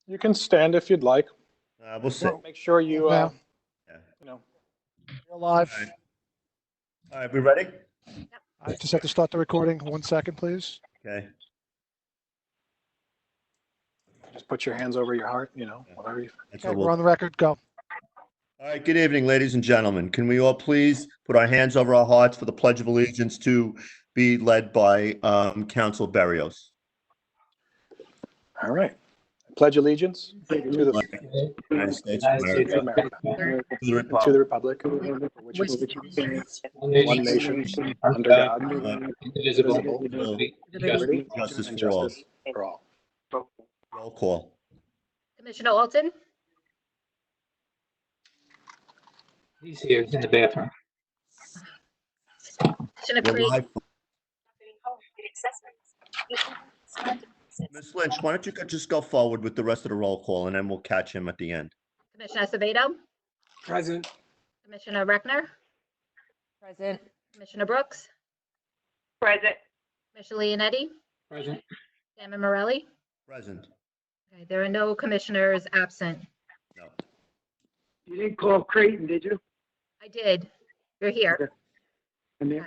You can stand if you'd like. We'll see. Make sure you, Yeah. you know. We're live. All right, we ready? I just have to start the recording. 1 second, please. Okay. Just put your hands over your heart, whatever you. That's Okay, what we're we'll. on the record. Go. All right, good evening, ladies and gentlemen. Can we all please put our hands over our hearts for the Pledge of Allegiance to be led by Council Berrios? All right. I pledge allegiance to the United States of America, to the Republic, for which it stands, one nation, under God, indivisible, liberty, justice and for all. justice for all. Roll call. Commissioner Alton, He's here. He's in the bathroom. Commissioner We're Creed, live. Ms. Lynch, why don't you just go forward with the rest of the roll call, and then we'll catch him at the end. Commissioner Acevedo, Present. Commissioner Reckner, Present. Commissioner Brooks, Present. Commissioner Leonetti, Present. Chairman Morelli. Present. Okay, there are no commissioners absent. No. You didn't call Creighton, did you? I did. You're here. And then,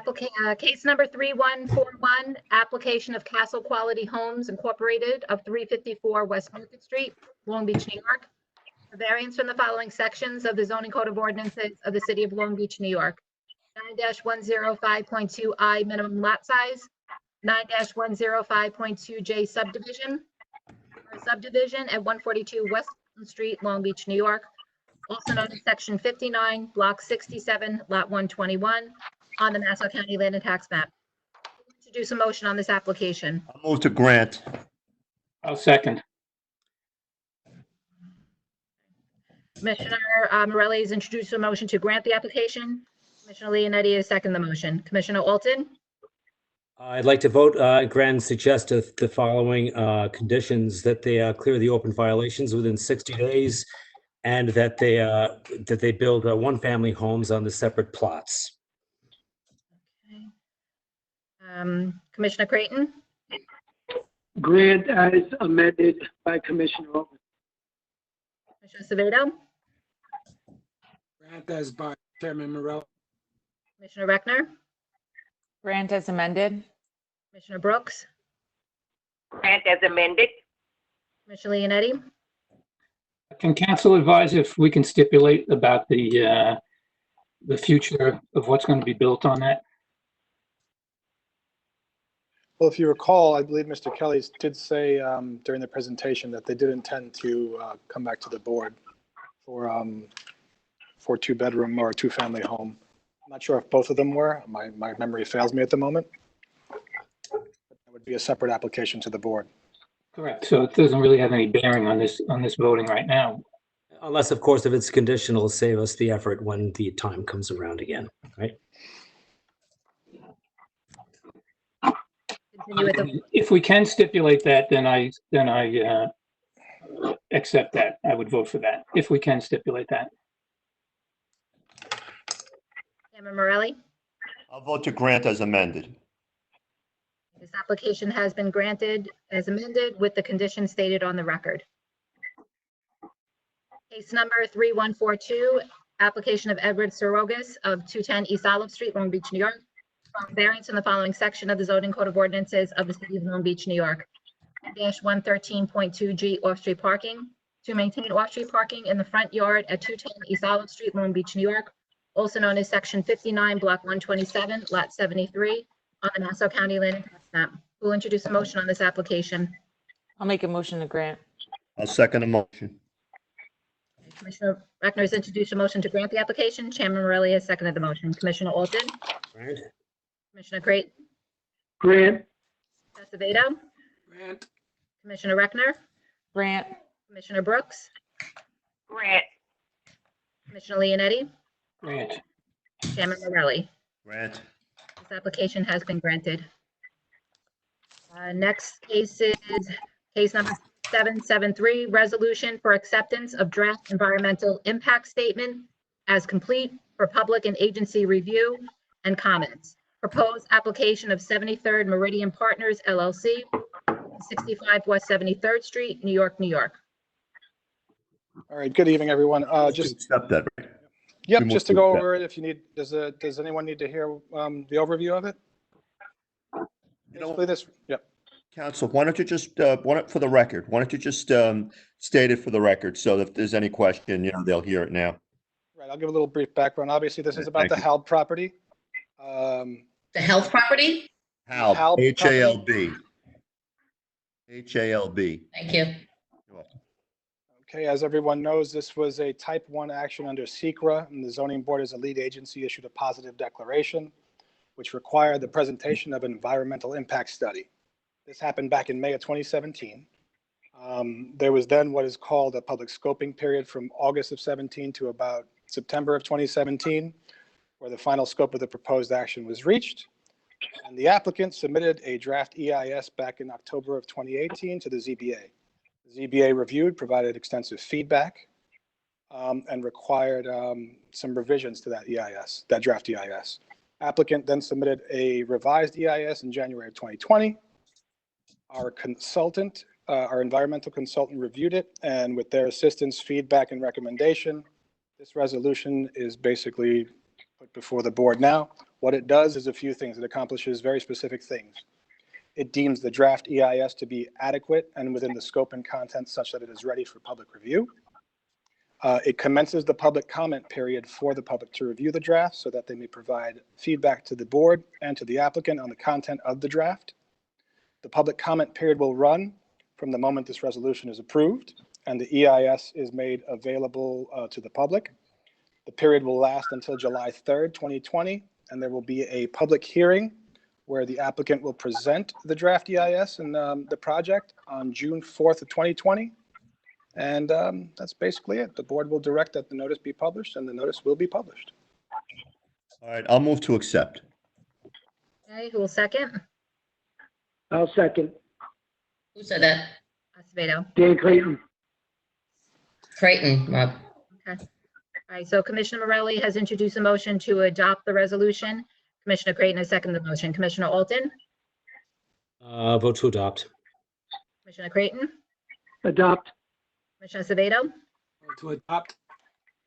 Okay. Case number 3141, application of Castle Quality Homes Incorporated of 354 West Market Street, Long Beach, New York. A variance from the following sections of the zoning code of ordinances of the city of Long Beach, New York. 9-105.2I minimum lot size, 9-105.2J subdivision, or subdivision at 142 West Street, Long Beach, New York, also known as section 59, block 67, lot 121, on the Nassau County Land and Tax Map. Introduce a motion on this application. I'll move to grant. I'll second. Commissioner Morelli has introduced a motion to grant the application. Commissioner Leonetti has seconded the motion. Commissioner Alton, I'd like to vote, grant and suggest the following conditions: that they clear the open violations within 60 days, and that they build one-family homes on the separate plots. Commissioner Creighton, grant as amended by Commissioner Altman. Commissioner Acevedo, Grant as by Chairman Morelli. Commissioner Reckner, Grant as amended. Commissioner Brooks, Grant as amended. Commissioner Leonetti, Can council advise if we can stipulate about the future of what's going to be built on that? Well, if you recall, I believe Mr. Kelly did say during the presentation that they did intend to come back to the board for a two-bedroom or a two-family home. I'm not sure if both of them were. My memory fails me at the moment. It would be a separate application to the board. Correct. So it doesn't really have any bearing on this voting right now. Unless, of course, if it's conditional, save us the effort when the time comes around again, right? continue with the, If we can stipulate that, then I accept that. I would vote for that if we can stipulate that. Chairman Morelli. I'll vote to grant as amended. This application has been granted as amended with the conditions stated on the record. Case number 3142, application of Edward Sorogas of 210 East Olive Street, Long Beach, New York. Variance in the following section of the zoning code of ordinances of the city of Long Beach, New York. -113.2G off-street parking to maintain off-street parking in the front yard at 210 East Olive Street, Long Beach, New York, also known as section 59, block 127, lot 73, on the Nassau County Land and Tax Map. Who will introduce a motion on this application? I'll make a motion to grant. I'll second the motion. Commissioner Reckner has introduced a motion to grant the application. Chairman Morelli has seconded the motion. Commissioner Alton, Right? Commissioner Crate, Grant. Acevedo, Grant. Commissioner Reckner, Grant. Commissioner Brooks, Grant. Commissioner Leonetti, Grant. Chairman Morelli. Grant. This application has been granted. Next case is case number 773, resolution for acceptance of draft environmental impact statement as complete for public and agency review and comments. Proposed application of 73rd Meridian Partners LLC 65 West 73rd Street, New York, New York. All right, good evening, everyone. Just, Accept that, right? yep, move just to to go accept. over it, if you need, does anyone need to hear the overview of it? You know, Basically this, yep. Council, why don't you just, for the record, why don't you just state it for the record so that if there's any question, they'll hear it now. Right, I'll give a little brief background. Obviously, this is Okay, about the thank you. Halb property. The health property? HALB, Halb H-A-L-B. H-A-L-B. Thank you. Okay, as everyone knows, this was a type 1 action under SECRA, and the zoning board as a lead agency issued a positive declaration, which required the presentation of an environmental impact study. This happened back in May of 2017. There was then what is called a public scoping period from August of 17 to about September of 2017, where the final scope of the proposed action was reached. And the applicant submitted a draft EIS back in October of 2018 to the ZBA. The ZBA reviewed, provided extensive feedback, and required some revisions to that EIS, that draft EIS. Applicant then submitted a revised EIS in January of 2020. Our consultant, our environmental consultant reviewed it, and with their assistance, feedback, and recommendation, this resolution is basically put before the board now. What it does is a few things. It accomplishes very specific things. It deems the draft EIS to be adequate and within the scope and content such that it is ready for public review. It commences the public comment period for the public to review the draft so that they may provide feedback to the board and to the applicant on the content of the draft. The public comment period will run from the moment this resolution is approved and the EIS is made available to the public. The period will last until July 3rd, 2020, and there will be a public hearing where the applicant will present the draft EIS and the project on June 4th of 2020. And that's basically it. The board will direct that the notice be published, and the notice will be published. All right, I'll move to accept. Okay, who will second? I'll second. Who said that? Acevedo. Dan Clayton. Creighton, Rob. Okay. All right, so Commissioner Morelli has introduced a motion to adopt the resolution. Commissioner Creighton has seconded the motion. Commissioner Alton? Vote to adopt. Commissioner Creighton? Adopt. Commissioner Acevedo? Vote to adopt.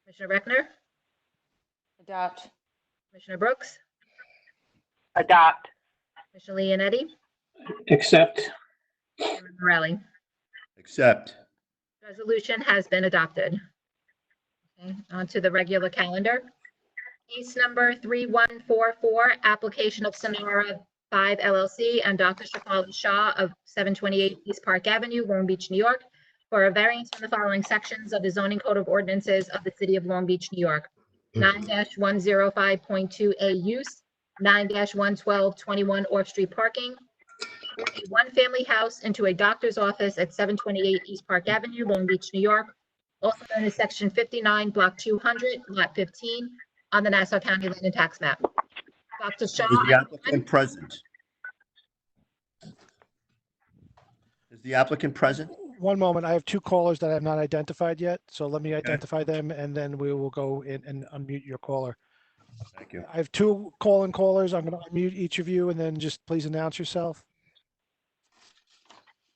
Commissioner Reckner? Adopt. Commissioner Brooks? Adopt. Commissioner Leonetti? Accept. Chairman Morelli? Accept. Resolution has been adopted. Okay, on to the regular calendar. Case number 3144, application of Samara 5 LLC and Dr. Shafali Shah of 728 East Park Avenue, Long Beach, New York, for a variance from the following sections of the zoning code of ordinances of the city of Long Beach, New York. 9-105.2A use, 9-11221 off-street parking, a one-family house into a doctor's office at 728 East Park Avenue, Long Beach, New York, also known as Section 59, Block 200, Lot 15, on the Nassau County Land and Tax Map. Dr. Shaw. Is the applicant present? Is the applicant present? One moment, I have two callers that I have not identified yet, so let me identify them and then we will go in and unmute your caller. Thank you. I have two call-in callers. I'm going to unmute each of you and then just please announce yourself.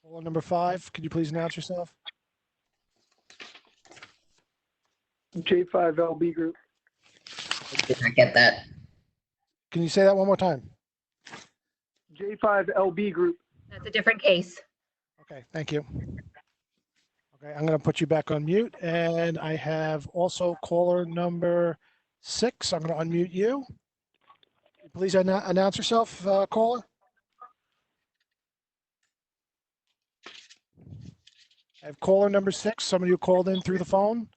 Caller number 5, could you please announce yourself? J5LB Group. Did not get that. Can you say that one more time? J5LB Group. That's a different case. Okay, thank you. Okay, I'm going to put you back on mute, and I have also caller number 6. I'm going to unmute you. Please announce yourself, caller. I have caller number 6. Somebody who called in through the phone.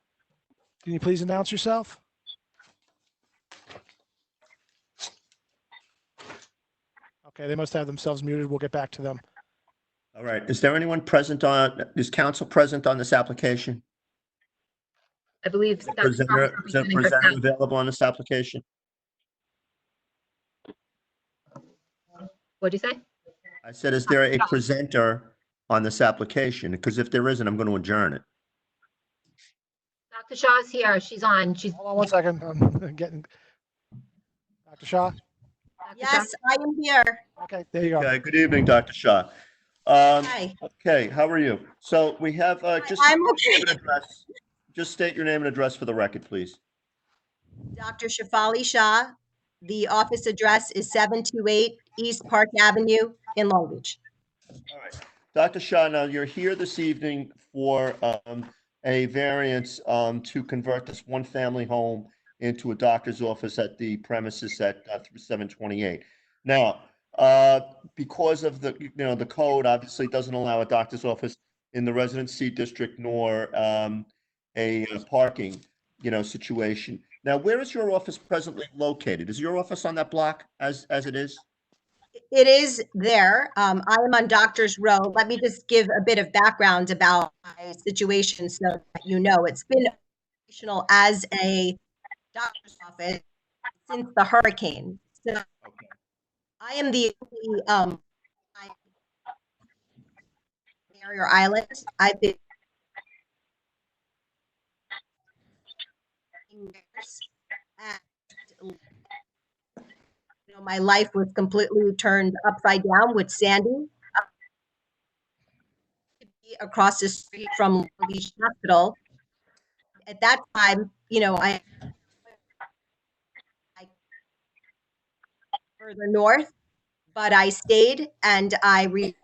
Can you please announce yourself? Okay, they must have themselves muted. We'll get back to them. All right. Is there anyone present is council present on this application? I believe. Is a presenter available on this application? What'd you say? I said, is there a presenter on this application? Because if there isn't, I'm going to adjourn it. Dr. Shaw's here. She's on. She's. Hold on one second. I'm getting Dr. Shaw. Dr. Shaw? Yes, I am here. Okay, there you go. Okay, good evening, Dr. Shaw. Hi, Okay, how are you? So we have, just I'm name okay. and address. Just state your name and address for the record, please. Dr. Shafali Shah. The office address is 728 East Park Avenue in Long Beach. All right. Dr. Shah, now you're here this evening for a variance to convert this one-family home into a doctor's office at the premises at 728. Now, because of the code obviously doesn't allow a doctor's office in the residency district nor a parking, situation. Now, where is your office presently located? Is your office on that block as it is? It is there. I am on Doctor's Row. Let me just give a bit of background about my situation so that you know. It's been operational as a doctor's office since the hurricane. So Okay. I am the only barrier island. I've been and my life was completely turned upside down with Sandy. Across the street from Long Beach Hospital. At that time, I further north, but I stayed and I reached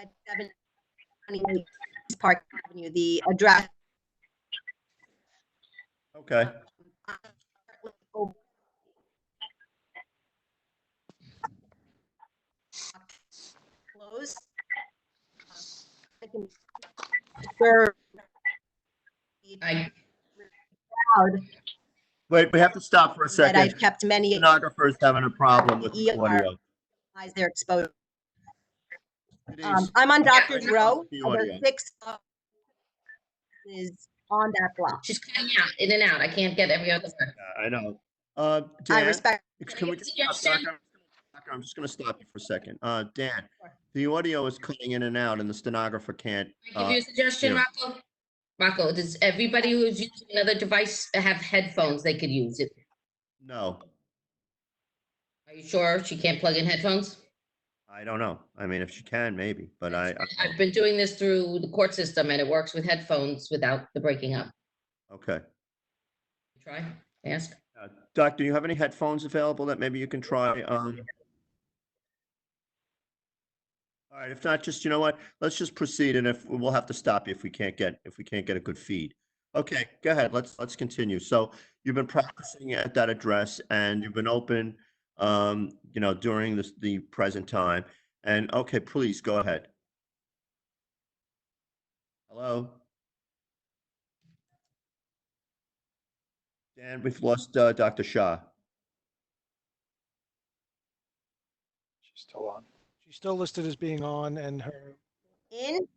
at 728 East Park Avenue, the address. Okay. Close. I can serve I, crowd Wait, we have to stop for a that second. I've kept many Stenographer's having a problem with the ER audio. eyes their exposure. Denise, I'm on Yeah, Doctor's no. Row. the The audio. 6 is on that block. she's cutting out, in and out. I can't get every other word. Yeah, I know. I Dan, respect. can we just stop, Suggestion? Doctor, I'm just gonna stop you for a second. Dan, the audio is cutting in and out and the stenographer can't. Can I give you a suggestion, yeah. Rocco? Rocco, does everybody who's using another device have headphones they could use? No, Are you sure she can't plug in headphones? I don't know. I mean, if she can, maybe, but I've been doing this through the court system and it works with headphones without the breaking up. okay. Try, ask. Doctor, do you have any headphones available that maybe you can try? All right, if not, just, you know what? Let's just proceed, and if we'll have to stop you if we can't get a good feed. Okay, go ahead. Let's continue. So you've been practicing at that address and you've been open, during the present time. And okay, please go ahead. Hello? Dan, we've lost Dr. Shah. She's still on. She's still listed as being on and her, In.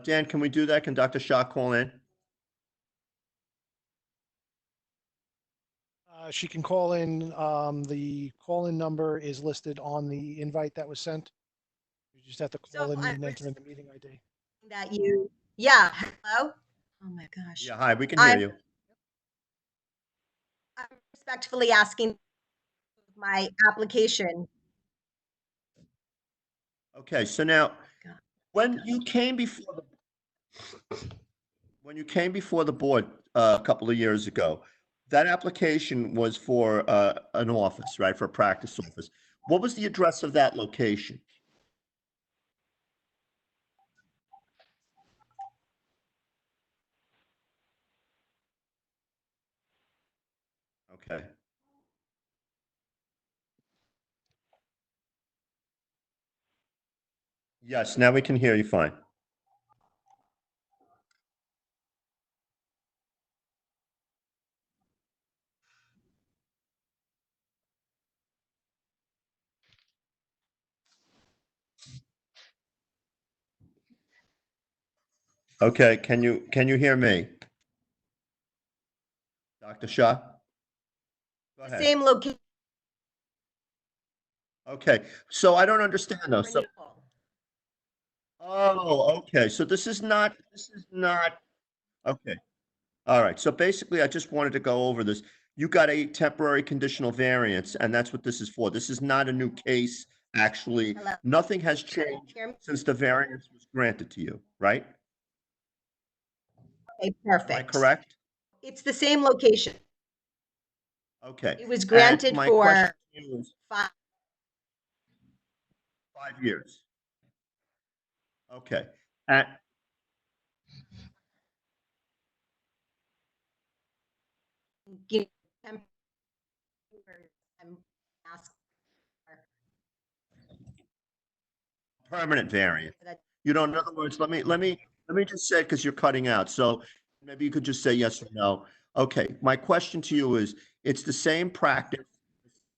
Dan, can we do that? Can Dr. Shah call in? she can call in, the call-in number is listed on the invite that was sent. You just have to call So in I and enter in the meeting ID. that you, yeah, hello? Oh my gosh. Yeah, hi, we can hear you. I'm respectfully asking my application. Okay, so now, God. when you came before the board a couple of years ago, that application was for an office, right? For a practice office. What was the address of that location? Okay. Yes, now we can hear you fine. Okay, can you hear me? Dr. Shah? Go The ahead. same location. Okay, so I don't understand though. So, oh, okay. So this is not, okay. All right. So basically, I just wanted to go over this. You got a temporary conditional variance, and that's what this is for. This is not a new case actually, Hello? nothing has changed Hear me? since the variance was granted to you, right? Okay, Am I perfect. correct? It's the same location. Okay. It was And granted my for question to you is 5. 5 years. Okay. And you know, I'm asking permanent variance. for that. You know, in other words, let me just say, because you're cutting out, so maybe you could just say yes or no. Okay, my question to you is, it's the same practice,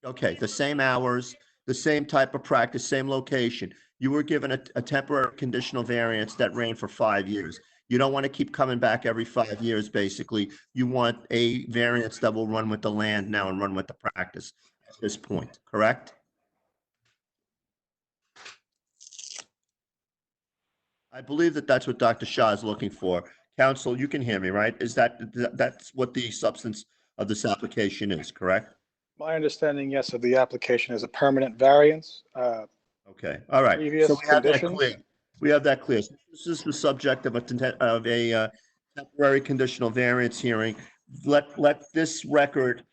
okay, the same hours, the same type of practice, same location. You were given a temporary conditional variance that ran for 5 years. You don't want to keep coming back every 5 years, basically. You want a variance that will run with the land now and run with the practice at this point, correct? I believe that that's what Dr. Shah is looking for. Counsel, you can hear me, right? That's what the substance of this application is, correct? My understanding, yes, of the application is a permanent variance. Okay, all right. So Previous we have that conditions? clear. We have that clear. So this is the subject of a temporary conditional variance hearing. Let this record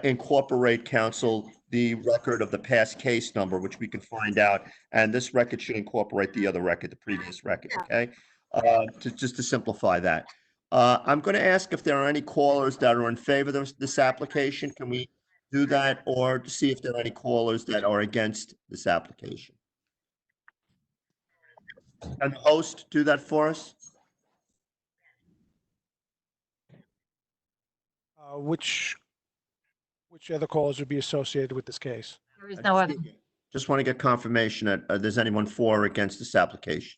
incorporate, counsel, the record of the past case number, which we can find out, and this record should incorporate the other record, the previous record, okay? Just to simplify that. I'm going to ask if there are any callers that are in favor of this application. Can we do that, or to see if there are any callers that are against this application? Can the host do that for us? Which other calls would be associated with this case? There is no other. Just want to get confirmation that there's anyone for or against this application.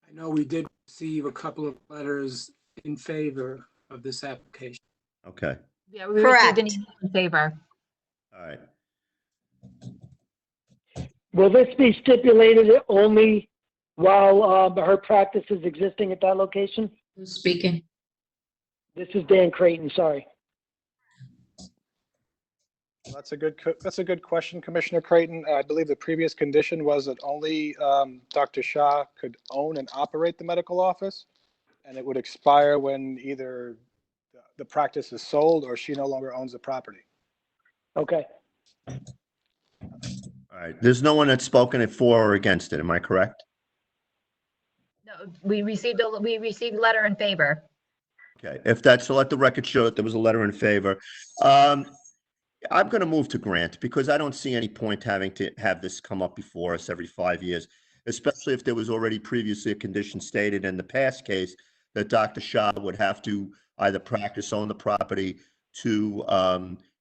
I know we did receive a couple of letters in favor of this application. Okay, Yeah, we received an Correct. email in favor. all right. Will this be stipulated only while her practice is existing at that location? Who's speaking? This is Dan Creighton, sorry. That's a good question, Commissioner Creighton. I believe the previous condition was that only Dr. Shah could own and operate the medical office, and it would expire when either the practice is sold or she no longer owns the property. Okay. All right, there's no one that's spoken it for or against it, am I correct? No, we received a letter in favor. Okay, if that's, so let the record show that there was a letter in favor. I'm going to move to grant because I don't see any point having to have this come up before us every 5 years, especially if there was already previously a condition stated in the past case that Dr. Shah would have to either practice, own the property to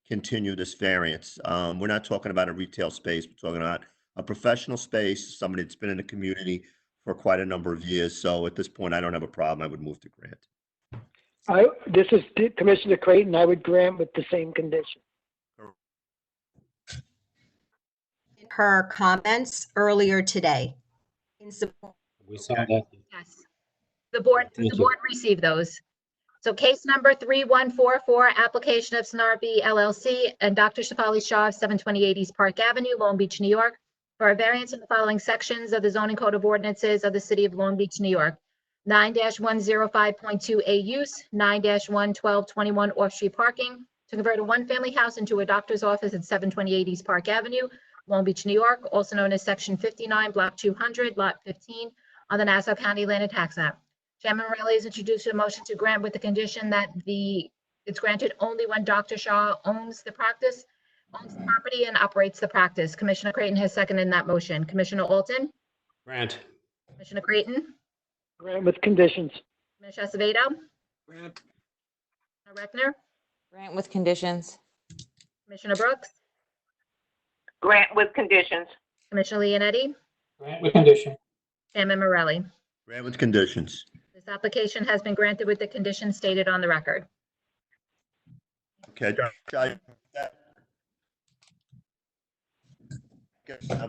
continue this variance. We're not talking about a retail space. We're talking about a professional space, somebody that's been in the community for quite a number of years. So at this point, I don't have a problem. I would move to grant. This is Commissioner Creighton. I would grant with the same condition. Her comments earlier today in support. We saw that. Yes. The board Thank you. received those. So case number 3144, application of Snarby LLC and Dr. Shafali Shah of 728 East Park Avenue, Long Beach, New York, for a variance in the following sections of the zoning code of ordinances of the city of Long Beach, New York. 9-105.2A use, 9-11221 off-street parking to convert a one-family house into a doctor's office at 728 East Park Avenue, Long Beach, New York, also known as Section 59, Block 200, Lot 15, on the Nassau County Land and Tax Map. Chairman Morelli has introduced a motion to grant with the condition that it's granted only when Dr. Shah owns the practice, owns the property, and operates the practice. Commissioner Creighton has seconded that motion. Commissioner Alton, Grant. Commissioner Creighton, Grant with conditions. Commissioner Acevedo, Grant. Commissioner Reckner, Grant with conditions. Commissioner Brooks, Grant with conditions. Commissioner Leonetti, Grant with condition. Chairman Morelli. Grant with conditions. This application has been granted with the conditions stated on the record. Okay, Dr. Shah,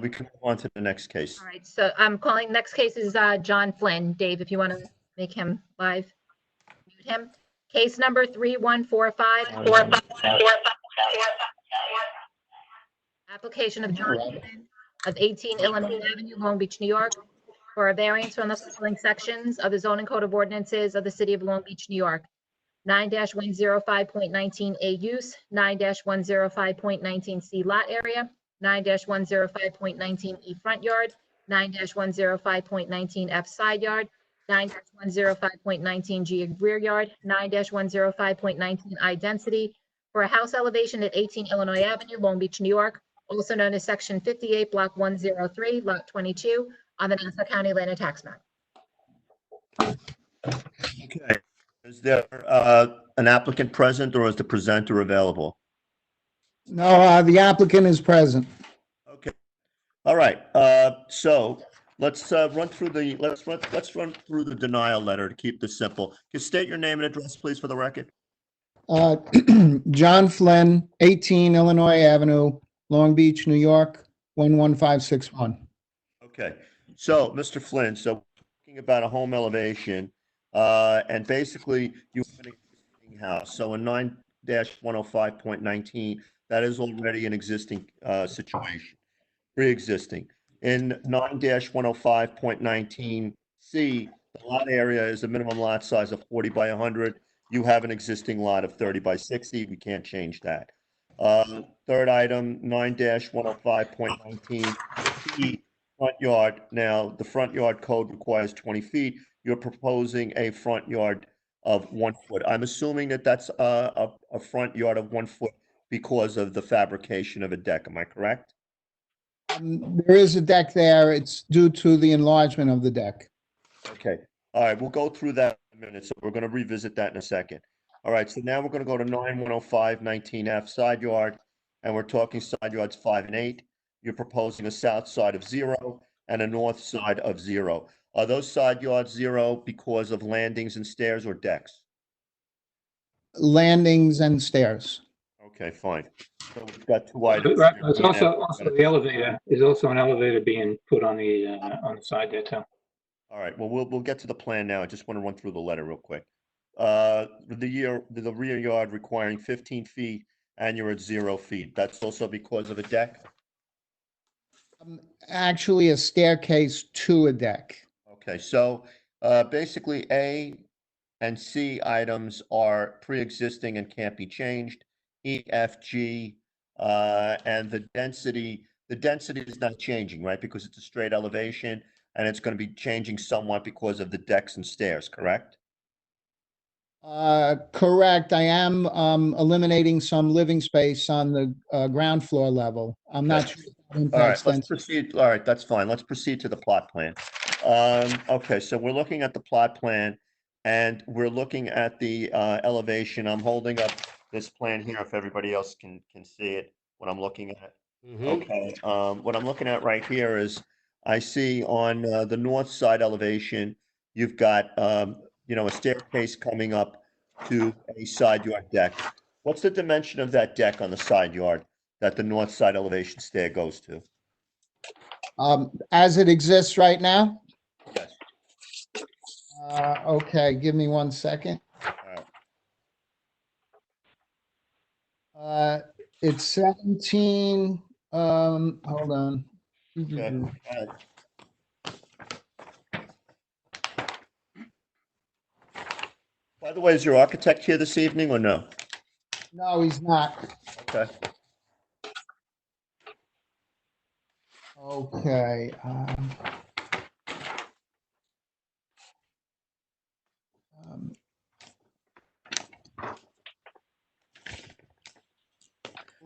we can move on to the next case. All right, so I'm calling, next case is John Flynn. Dave, if you want to make him live, mute him. Case number 3145. Application of John Flynn of 18 Illinois Avenue, Long Beach, New York, for a variance from the following sections of the zoning code of ordinances of the city of Long Beach, New York. 9-105.19A use, 9-105.19C lot area, 9-105.19E front yard, 9-105.19F side yard, 9-105.19G rear yard, 9-105.19I density for a house elevation at 18 Illinois Avenue, Long Beach, New York, also known as Section 58, Block 103, Lot 22, on the Nassau County Land and Tax Map. Okay. Is there an applicant present or is the presenter available? No, the applicant is present. Okay. All right. So let's run through the let's run through the denial letter to keep this simple. Can you state your name and address, please, for the record? John Flynn, 18 Illinois Avenue, Long Beach, New York, 11561. Okay. So, Mr. Flynn, so we're talking about a home elevation, and basically you have an existing house. So in 9-105.19, that is already an existing situation, pre-existing. In 9-105.19C, the lot area is a minimum lot size of 40 by 100. You have an existing lot of 30 by 60. We can't change that. Third item, 9-105.19C, front yard. Now, the front yard code requires 20 feet. You're proposing a front yard of 1 foot. I'm assuming that that's a front yard of 1 foot because of the fabrication of a deck. Am I correct? There is a deck there. It's due to the enlargement of the deck. Okay. All right. We'll go through that in a minute. So we're going to revisit that in a second. All right. So now we're going to go to 9-105.19F side yard, and we're talking side yards 5 and 8. You're proposing a south side of 0 and a north side of 0. Are those side yards 0 because of landings and stairs or decks? Landings and stairs. Okay, fine. So we've got two items. Right, it's also the elevator, there's also an elevator being put on the side there too. All right, well, we'll get to the plan now. I just want to run through the letter real quick. The rear yard requiring 15 feet and you're at 0 feet. That's also because of a deck? Actually, a staircase to a deck. Okay, so basically A and C items are pre-existing and can't be changed. E, F, G, and the density is not changing, right? Because it's a straight elevation and it's going to be changing somewhat because of the decks and stairs, correct? Correct. I am eliminating some living space on the ground floor level. I'm not sure. All right, let's proceed. All right, that's fine. Let's proceed to the plot plan. Okay, so we're looking at the plot plan and we're looking at the elevation. I'm holding up this plan here if everybody else can see it, what I'm looking at. Okay, what I'm looking at right here is I see on the north side elevation, you've got, a staircase coming up to a side yard deck. What's the dimension of that deck on the side yard that the north side elevation stair goes to? As it exists right now? Yes. Okay, give me 1 second. All right. It's 17, hold on. Okay. By the way, is your architect here this evening or no? No, he's not. Okay. Okay.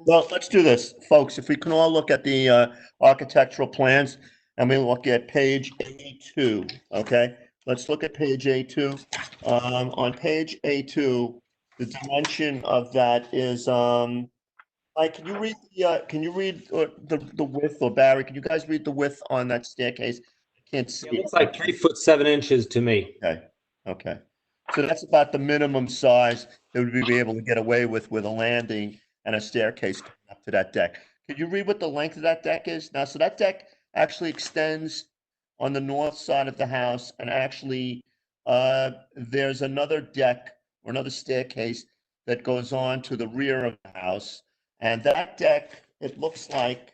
Well, let's do this, folks. If we can all look at the architectural plans and we look at page A2, okay? Let's look at page A2. On page A2, the dimension of that is, Mike, can you read the width, or Barry, can you guys read the width on that staircase? I can't see. It looks like 3 foot 7 inches to me. Okay. So that's about the minimum size that we'd be able to get away with a landing and a staircase coming up to that deck. Could you read what the length of that deck is? Now, so that deck actually extends on the north side of the house, and actually, there's another deck or another staircase that goes on to the rear of the house. And that deck, it looks like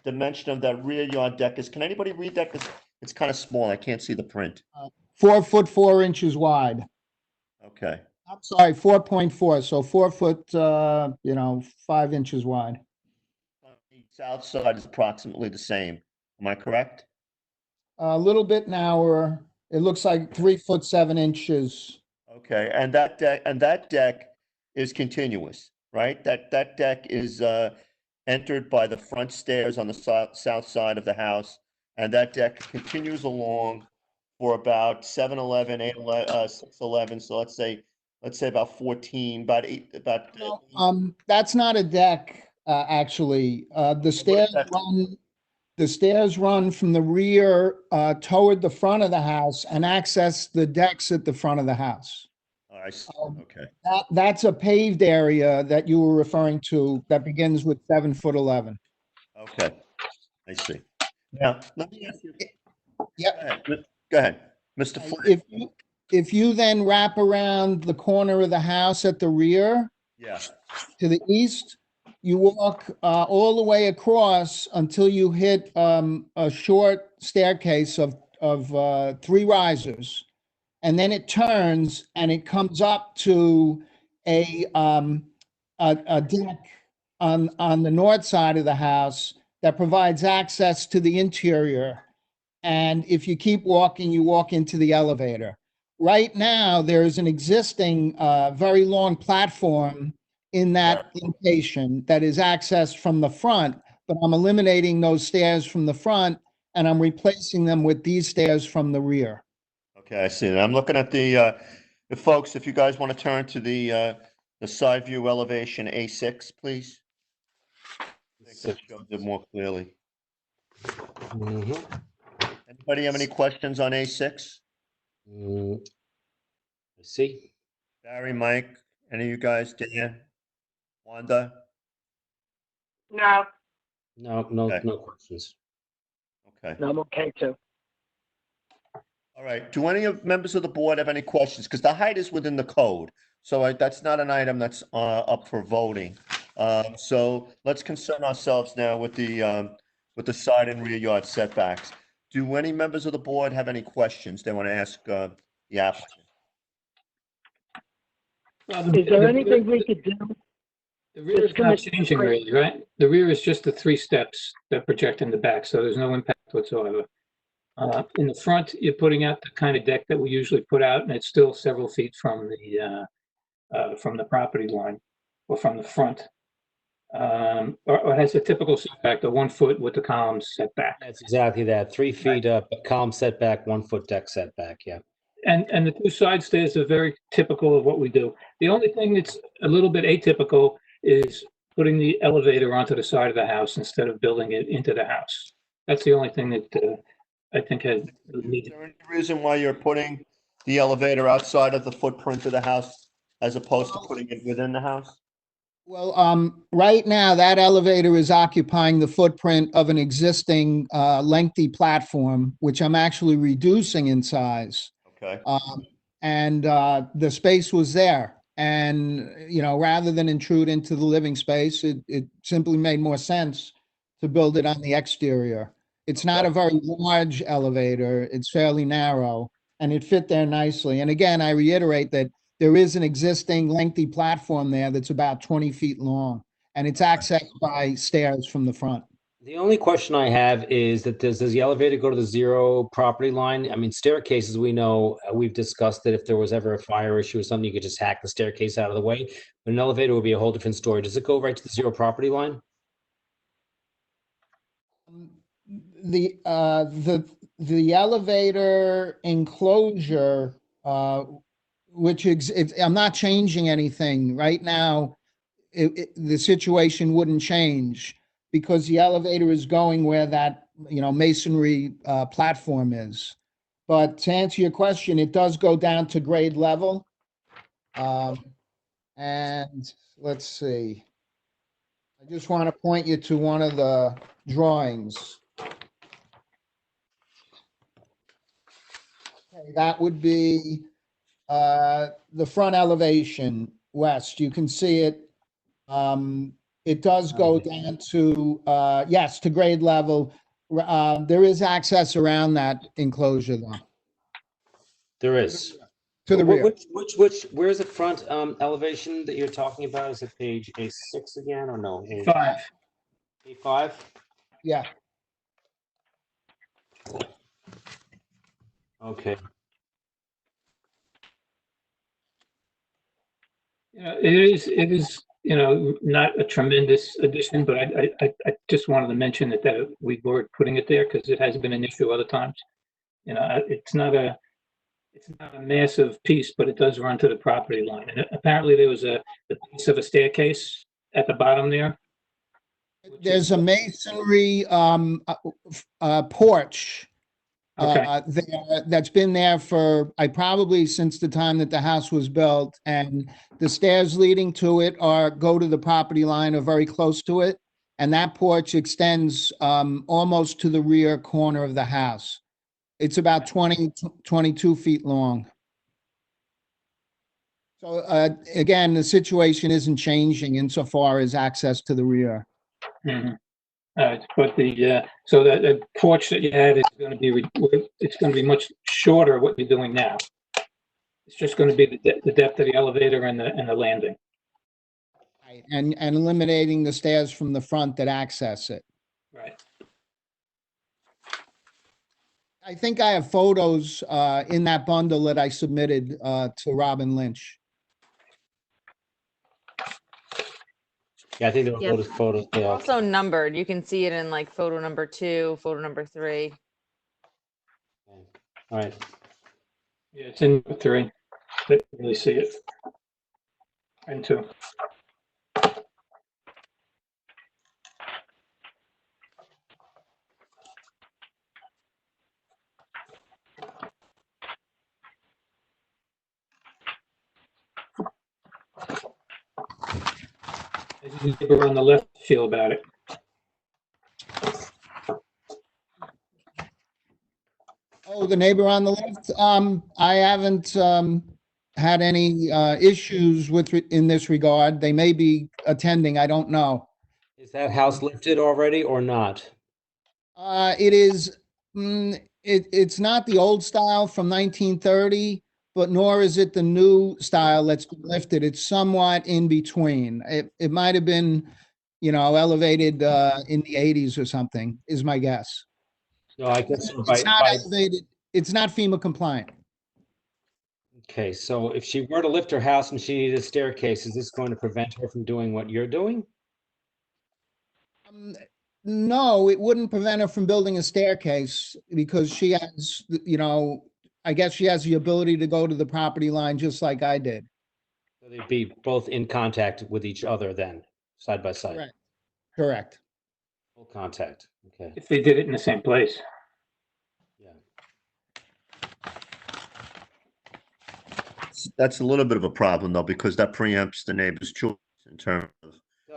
the dimension of that rear yard deck is, can anybody read that? Because it's kind of small. I can't see the print. 4 foot 4 inches wide. Okay. I'm sorry, 4.4, so 4 foot, 5 inches wide. The south side is approximately the same. Am I correct? A little bit narrower. It looks like 3 foot 7 inches. Okay, and that deck is continuous, right? That deck is entered by the front stairs on the south side of the house, and that deck continues along for about 7-11, 6-11. So let's say about 14, about 8, about. That's not a deck, actually. The stairs run from the rear toward the front of the house and access the decks at the front of the house. Oh, I see. Okay. That's a paved area that you were referring to that begins with 7 foot 11. Okay, I see. Now, let me ask you. Yep. Go ahead, Mr. Flynn. If you then wrap around the corner of the house at the rear Yeah. to the east, you walk all the way across until you hit a short staircase of 3 risers. And then it turns and it comes up to a deck on the north side of the house that provides access to the interior. And if you keep walking, you walk into the elevator. Right now, there is an existing very long platform in that location that is accessed from the front, but I'm eliminating those stairs from the front and I'm replacing them with these stairs from the rear. Okay, I see it. I'm looking at the folks, if you guys want to turn to the side view elevation A6, please. I think that shows it more clearly. Anybody have any questions on A6? Let's see. Barry, Mike, any of you guys? Dan? Wanda? No. Okay. No questions. Okay. I'm okay too. All right. Do any of members of the board have any questions? Because the height is within the code. So that's not an item that's up for voting. So let's concern ourselves now with the side and rear yard setbacks. Do any members of the board have any questions they want to ask the applicant? Is there anything we could do? The rear is not changing really, right? The rear is just the 3 steps that project in the back, so there's no impact whatsoever. In the front, you're putting out the kind of deck that we usually put out, and it's still several feet from the property line or from the front. Or it has a typical setback, the 1 foot with the columns setback. That's exactly that. 3 feet up, column setback, 1 foot deck setback. Yeah. And the 2 side stairs are very typical of what we do. The only thing that's a little bit atypical is putting the elevator onto the side of the house instead of building it into the house. That's the only thing that I think has. Is there any reason why you're putting the elevator outside of the footprint of the house as opposed to putting it within the house? Well, right now that elevator is occupying the footprint of an existing lengthy platform, which I'm actually reducing in size. Okay. And the space was there. And, rather than intrude into the living space, it simply made more sense to build it on the exterior. It's not a very large elevator. It's fairly narrow and it fit there nicely. And again, I reiterate that there is an existing lengthy platform there that's about 20 feet long and it's accessed by stairs from the front. The only question I have is that does the elevator go to the 0 property line? I mean, staircases, we know, we've discussed that if there was ever a fire issue or something, you could just hack the staircase out of the way. But an elevator would be a whole different story. Does it go right to the 0 property line? The elevator enclosure, I'm not changing anything right now. The situation wouldn't change because the elevator is going where that masonry platform is. But to answer your question, it does go down to grade level. And let's see. I just want to point you to one of the drawings. Okay, that would be the front elevation west. You can see it. It does go down to, yes, to grade level. There is access around that enclosure though, There is. to the rear. Where's the front elevation that you're talking about? Is it page A6 again or no? 5. A5? Yeah. Okay. Yeah, it is, not a tremendous addition, but I just wanted to mention that we were putting it there because it has been an issue other times. It's not a massive piece, but it does run to the property line. And apparently there was the piece of a staircase at the bottom there. There's a masonry porch Okay. that's been there for probably since the time that the house was built, and the stairs leading to it go to the property line or very close to it, and that porch extends almost to the rear corner of the house. It's about 22 feet long. So again, the situation isn't changing insofar as access to the rear. Mhm. But so the porch that you had is going to be, it's going to be much shorter what you're doing now. It's just going to be the depth of the elevator and the landing. Right. And eliminating the stairs from the front that access it. Right. I think I have photos in that bundle that I submitted to Robin Lynch. Yeah, I think there were photos. They're also numbered. You can see it in like photo number 2, photo number 3. All right. Yeah, it's in 3. I didn't really see it. And 2. How does the neighbor on the left feel about it? Oh, the neighbor on the left. I haven't had any issues in this regard. They may be attending. I don't know. Is that house lifted already or not? It is. It's not the old style from 1930, but nor is it the new style that's been lifted. It's somewhat in between. It might have been, elevated in the 80s or something, is my guess. No, I guess so. It's not elevated. It's not FEMA compliant. Okay, so if she were to lift her house and she needed a staircase, is this going to prevent her from doing what you're doing? No, it wouldn't prevent her from building a staircase because she has, I guess she has the ability to go to the property line just like I did. So they'd be both in contact with each other then, side by side. Correct. Correct. Full contact. Okay. If they did it in the same place. Yeah. That's a little bit of a problem though, because that preempts the neighbor's choice in terms of.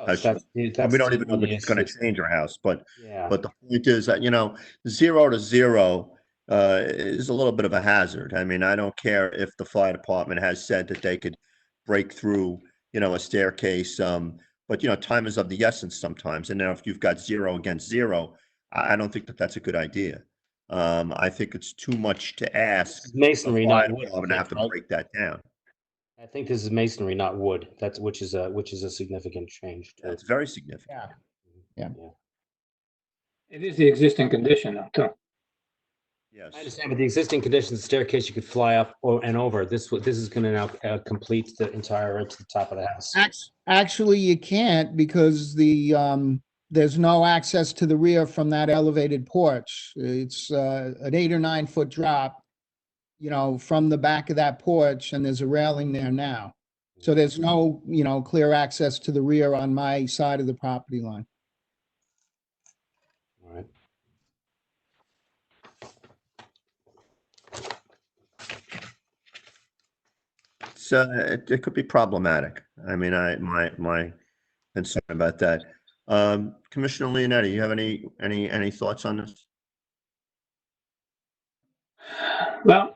And we don't even know that it's going to change our house, but the point is that 0 to 0 is a little bit of a hazard. I mean, I don't care if the fire department has said that they could break through a staircase, but time is of the essence sometimes. And now if you've got 0 against 0, I don't think that that's a good idea. I think it's too much to ask masonry, not wood. I'm gonna have to break that down. I think this is masonry, not wood. Which is a significant change. It's very significant. Yeah. It is the existing condition though, too. Yes. I understand, but the existing conditions, the staircase, you could fly up and over. This is going to now complete the entire to the top of the house. Actually, you can't because there's no access to the rear from that elevated porch. It's an 8 or 9 foot drop, from the back of that porch, and there's a railing there now. So there's no, clear access to the rear on my side of the property line. All right. It could be problematic. I mean, my concern about that. Commissioner Leonetti, you have any thoughts on this? Well,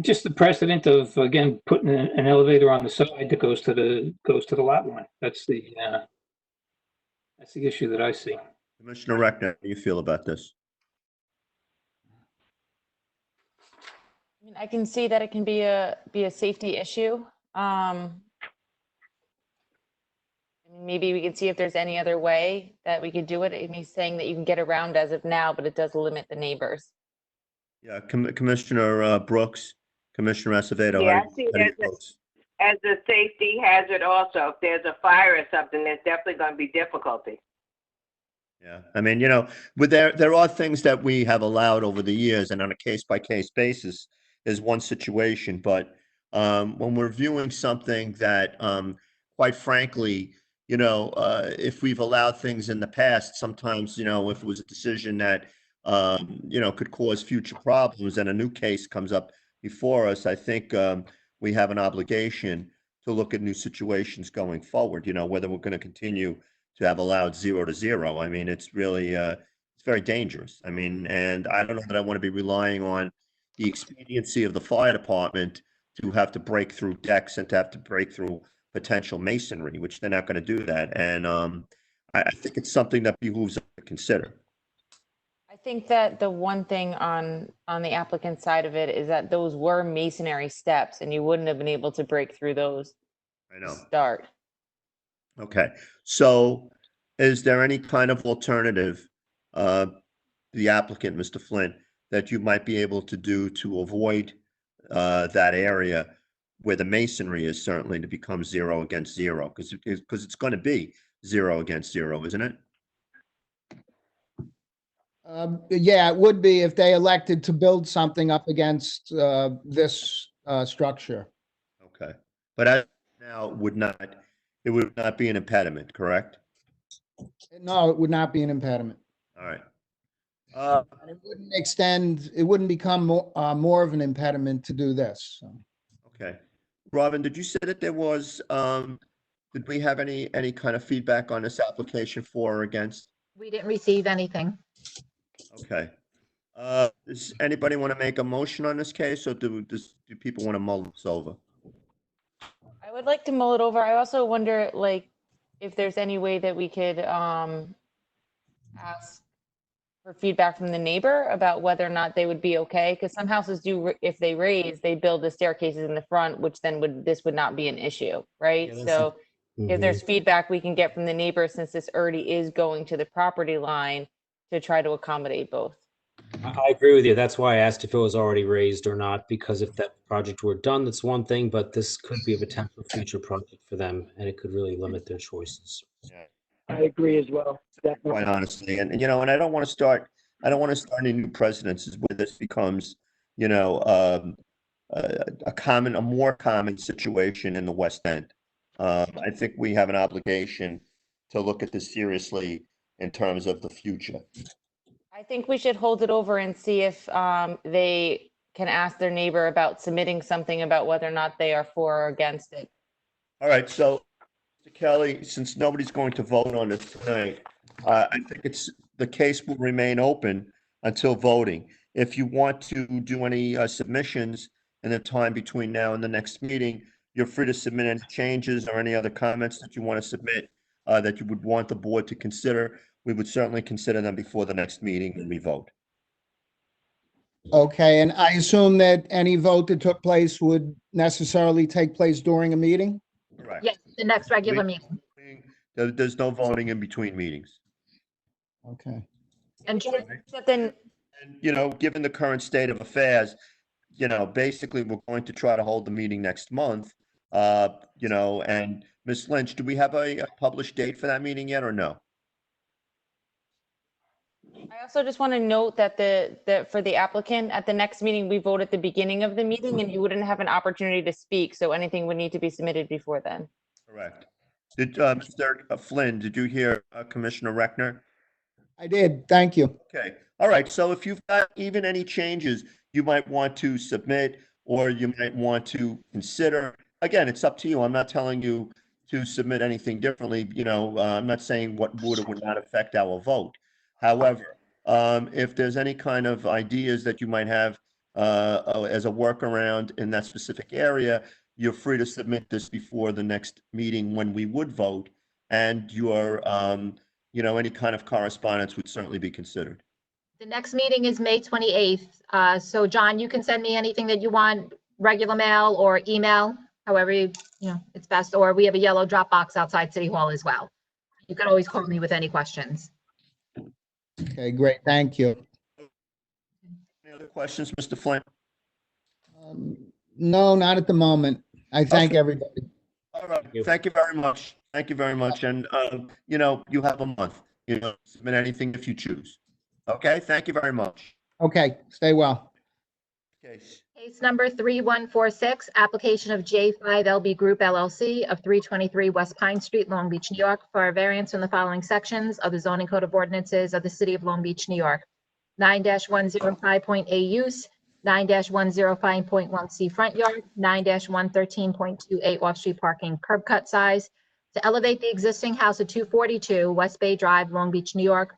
just the precedent of, again, putting an elevator on the side that goes to the lot line. That's the issue that I see. Commissioner Reckner, how do you feel about this? I mean, I can see that it can be a safety issue. I mean, maybe we can see if there's any other way that we could do it. And he's saying that you can get around as of now, but it does limit the neighbors. Yeah, Commissioner Brooks, Commissioner Acevedo. Yeah, how I see do you it folks? as a safety hazard also. If there's a fire or something, there's definitely going to be difficulty. Yeah, I mean, but there are things that we have allowed over the years, and on a case-by-case basis is one situation. But when we're viewing something that, quite frankly, if we've allowed things in the past, sometimes, if it was a decision that, could cause future problems, and a new case comes up before us, I think we have an obligation to look at new situations going forward. Whether we're going to continue to have allowed 0 to 0. I mean, it's really, it's very dangerous. I mean, and I don't know that I want to be relying on the expediency of the fire department to have to break through decks and to have to break through potential masonry, which they're not going to do that. And I think it's something that behooves us to consider. I think that the one thing on the applicant side of it is that those were masonry steps and you wouldn't have been able to break through those. I know. Start. Okay, so is there any kind of alternative, the applicant, Mr. Flynn, that you might be able to do to avoid that area where the masonry is certainly to become 0 against 0? Because it's going to be 0 against 0, isn't it? Yeah, it would be if they elected to build something up against this structure. Okay, but as now it would not be an impediment, correct? No, it would not be an impediment. All right. And it wouldn't extend, it wouldn't become more of an impediment to do this. So. Okay. Robin, did you say that there was, did we have any kind of feedback on this application for or against? We didn't receive anything. Okay. Does anybody want to make a motion on this case, or do people want to mull this over? I would like to mull it over. I also wonder, like, if there's any way that we could ask for feedback from the neighbor about whether or not they would be okay. Because some houses do, if they raise, they build the staircases in the front, which then this would not be an issue, right? Yeah, So if Mhm. there's feedback we can get from the neighbor, since this already is going to the property line, to try to accommodate both. I agree with you. That's why I asked if it was already raised or not, because if that project were done, that's one thing, but this could be a potential future project for them, and it could really limit their choices. Yeah. I agree as well. Definitely. Quite honestly, and and I don't want to start any new precedences where this becomes, a more common situation in the West End. I think we have an obligation to look at this seriously in terms of the future. I think we should hold it over and see if they can ask their neighbor about submitting something about whether or not they are for or against it. All right, so Mr. Kelly, since nobody's going to vote on this tonight, I think the case will remain open until voting. If you want to do any submissions in the time between now and the next meeting, you're free to submit any changes or any other comments that you want to submit that you would want the board to consider. We would certainly consider them before the next meeting when we vote. Okay, and I assume that any vote that took place would necessarily take place during a meeting? Correct. Yes, the next regular meeting. There's no voting in between meetings. Okay. And Then, And, given the current state of affairs, basically we're going to try to hold the meeting next month. And Ms. Lynch, do we have a published date for that meeting yet or no? I also just want to note that for the applicant, at the next meeting, we vote at the beginning of the meeting and you wouldn't have an opportunity to speak. So anything would need to be submitted before then. Correct. Did Mr. Flynn, did you hear Commissioner Reckner? I did. Thank you. Okay. All right. So if you've got even any changes you might want to submit or you might want to consider, again, it's up to you. I'm not telling you to submit anything differently. I'm not saying what would or would not affect our vote. However, if there's any kind of ideas that you might have as a workaround in that specific area, you're free to submit this before the next meeting when we would vote, and your, any kind of correspondence would certainly be considered. The next meeting is May 28th. So John, you can send me anything that you want, regular mail or email, however it's best, or we have a yellow drop box outside City Hall as well. You can always call me with any questions. Okay, great. Thank you. Any other questions, Mr. Flynn? No, not at the moment. I thank Okay. everybody. All right, thank you very much. Thank you very much. And, you have a month, submit anything if you choose. Okay, thank you very much. Okay, stay well. Okay. Case number 3146, application of J5LB Group LLC of 323 West Pine Street, Long Beach, New York, for a variance from the following sections of the zoning code of ordinances of the city of Long Beach, New York. 9-105.a use, 9-105.1c front yard, 9-113.28 off-street parking curb cut size to elevate the existing house at 242 West Bay Drive, Long Beach, New York,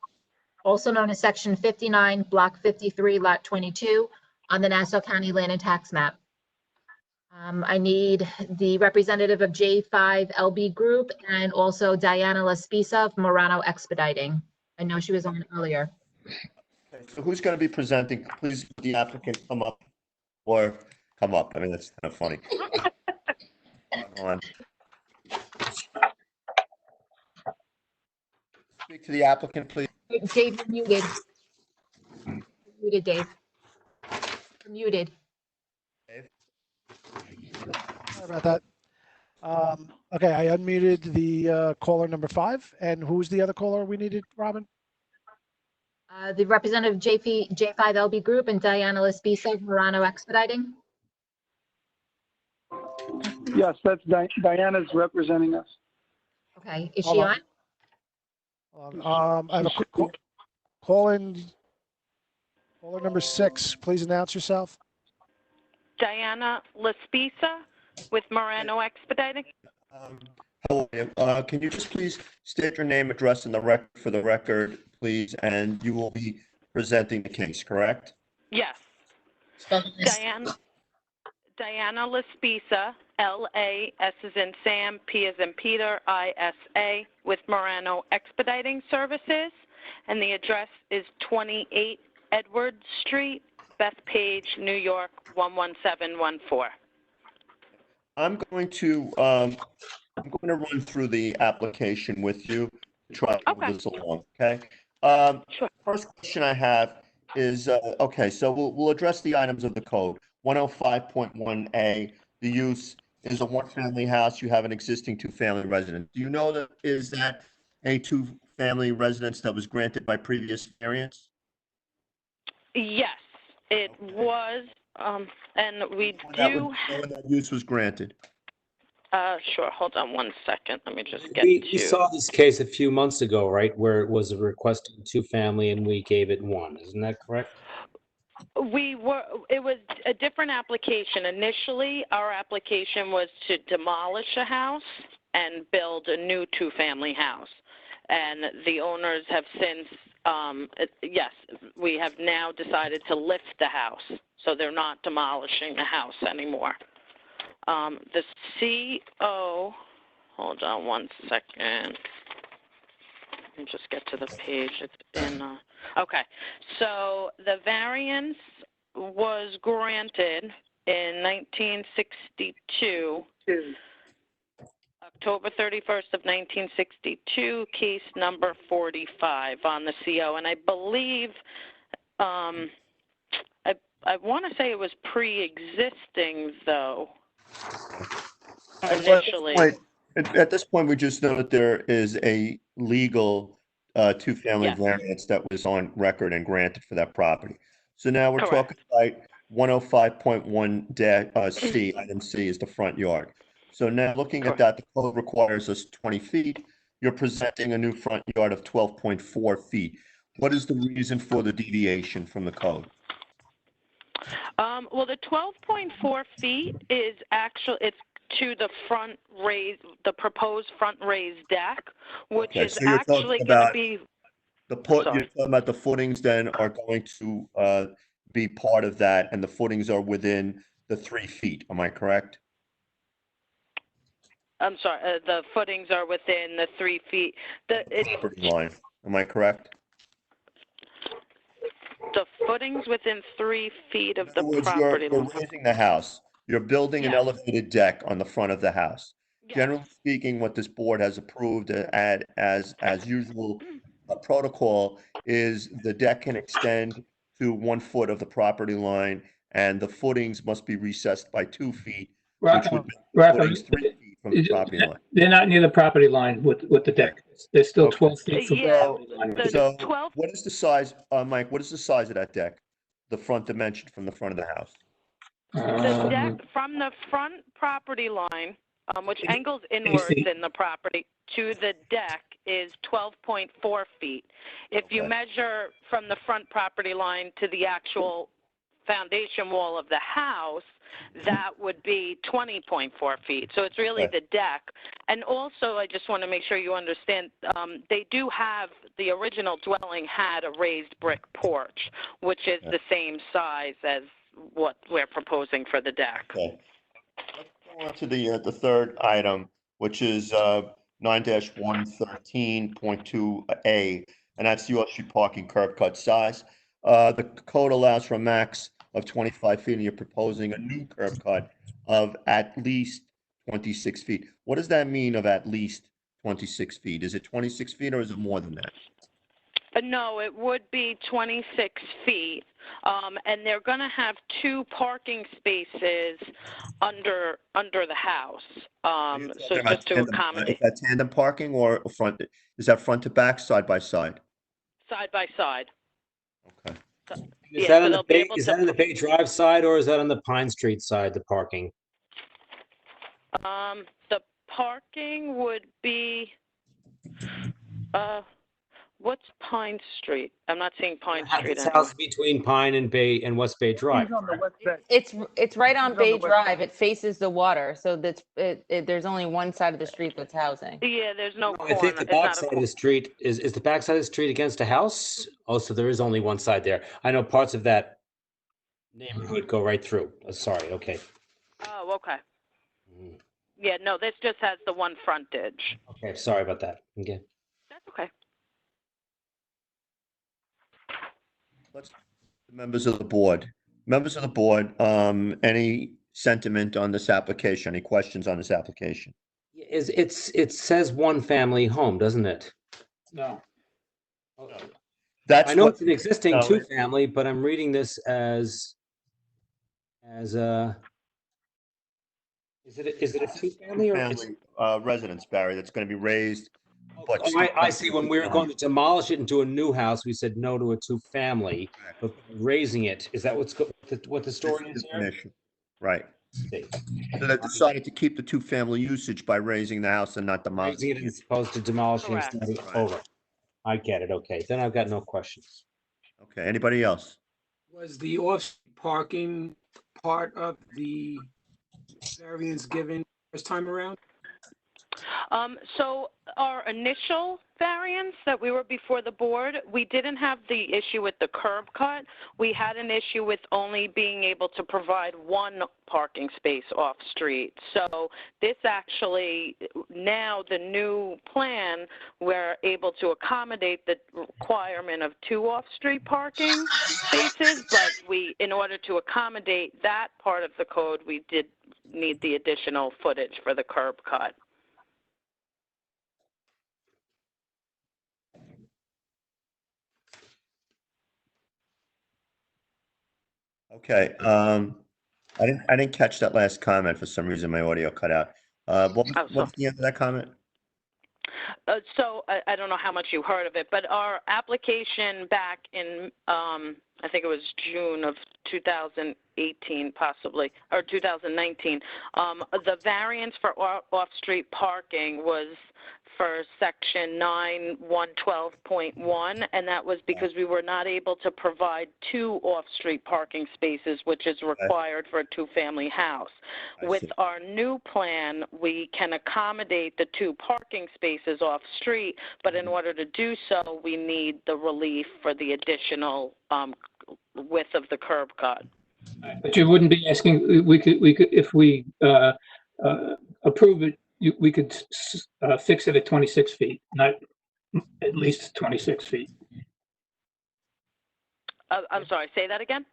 also known as Section 59, Block 53, Lot 22, on the Nassau County Land and Tax Map. I need the representative of J5LB Group and also Diana Laspisa of Morano Expediting. I know she was on earlier. Okay, so who's going to be presenting? Please, the applicant come up or come up. I mean, that's kind of funny. Hold on. Speak to the applicant, please. Dave, you're muted. You're muted, Dave. You're muted. Sorry about that. Okay, I unmuted the caller number 5. And who's the other caller we needed, Robin? The representative of J5LB Group and Diana Laspisa of Morano Expediting. Yes, that's Diana's representing us. Okay, is Hold she on. on? I have a quick caller number 6. Please announce yourself. Diana Laspisa with Morano Expediting. Hello, can you just please state your name, address, and for the record, please, and you will be presenting the case, correct? Yes. Diana Laspisa, L-A-S as in Sam, P as in Peter, I-S-A, with Morano Expediting Services, and the address is 28 Edward Street, Bethpage, New York, 11714. I'm going to run through the application with you to try to move this along, okay? Sure. First question I have is, okay, so we'll address the items of the code. 105.1A, the use is a one-family house. You have an existing two-family residence. Do you know that is that a two-family residence that was granted by previous variance? Yes, it was, and we do. When that use was granted. Sure. Hold on one second. Let me just get We saw this case a few months ago, right, where it was a requested two-family and we gave it one. Isn't that correct? It was a different application. Initially, our application was to demolish a house and build a new two-family house. And the owners have since, yes, we have now decided to lift the house. So they're not demolishing the house anymore. The CO, hold on one second. Let me just get to the page. It's in, okay. So the variance was granted in 1962, October 31st of 1962, case number 45 on the CO. And I believe, I want to say it was pre-existing, though, initially. At this point, we just know that there is a legal two-family variance that was on record and granted for that property. So now we're talking about 105.1C, item C is the front yard. So now looking at that, the code requires us 20 feet. You're presenting a new front yard of 12.4 feet. What is the reason for the deviation from the code? Well, the 12.4 feet is actually, it's to the front raised, the proposed front raised deck, which is so you're actually talking going to about be, you're talking about the footings then are going to be part of that, and the footings are within the 3 feet. Am I correct? I'm sorry, the footings are within the 3 feet. Property line. Am I correct? The footings within 3 feet of In the other words, property you're line. raising the house. You're building an Yeah. elevated deck on the front of the house. Yes. Generally speaking, what this board has approved as usual protocol is the deck can extend to 1 foot of the property line, and the footings must be recessed by 2 feet, which would make the Rocco, footings 3 feet from the property line. they're not near the property line with the deck. They're still Okay. 12 feet from the Yeah, property line. the So 12 what is the size, Mike, what is the size of that deck? The front dimension from the front of the house? The deck from the front property line, which angles inwards in the property, to the deck is 12.4 feet. If you Okay. measure from the front property line to the actual foundation wall of the house, that would be 20.4 feet. So it's really Okay. the deck. And also, I just want to make sure you understand, they do have, the original dwelling had a raised brick porch, which is the same size as what we're proposing for the deck. Okay. Let's go on to the third item, which is 9-113.2A, and that's the off-street parking curb cut size. The code allows for a max of 25 feet, and you're proposing a new curb cut of at least 26 feet. What does that mean of at least 26 feet? Is it 26 feet or is it more than that? No, it would be 26 feet, and they're going to have 2 parking spaces under the house. So just to accommodate. Is that tandem parking or front? Is that front to back, side by side? Side by side. Okay. Is Yeah, that so on they'll the be Bay, able is to that on the Bay Drive side or is that on the Pine Street side, the parking? The parking would be, what's Pine Street? I'm not seeing Pine Street This anymore. house between Pine and Bay and West Bay Drive. He's on the west side. It's right on It's on the Bay west Drive. It faces the water, so there's only one side of the street that's housing. Yeah, there's no No, I corner. think the It's not back a side of corner. the street is the back side of the street against a house? Oh, so there is only one side there. I know parts of that neighborhood go right through. Sorry, okay. Oh, okay. Mm, Yeah, no, this just has the one frontage. Okay, sorry about that. Okay. That's okay. Members of the board, any sentiment on this application? Any questions on this application? It says one family home, doesn't it? No. That's I know what, it's an existing no, two family, but I'm reading this as a, is it a two family or? family residence, Barry, that's going to be raised. But Oh, I see. When we were going to demolish it into a new house, we said no to a two-family, but raising it, is that what the story is here? Definition. Right. See. So they decided to keep the two-family usage by raising the house and not Raising demolishing it as opposed to demolishing and Correct. starting Right. over. I get it. Okay, then I've got no questions. Okay, anybody else? Was the off-street parking part of the variance given first time around? So our initial variance that we were before the board, we didn't have the issue with the curb cut. We had an issue with only being able to provide 1 parking space off street. So this actually, now the new plan, we're able to accommodate the requirement of 2 off-street parking spaces, but in order to accommodate that part of the code, we did need the additional footage for the curb cut. Okay, I didn't catch that last comment for some reason. My audio cut out. What was the end of that comment? So I don't know how much you heard of it, but our application back in, I think it was June of 2018 possibly, or 2019, the variance for off-street parking was for section 9-112.1, and that was because we were not able to provide 2 off-street parking spaces, which is required for a 2-family house. With our new plan, we can accommodate the 2 parking spaces off-street, but in order to do so, we need the relief for the additional width of the curb cut. But you wouldn't be asking, we could, if we approve it, we could fix it at 26 feet, not at least 26 feet. I'm sorry, say that again?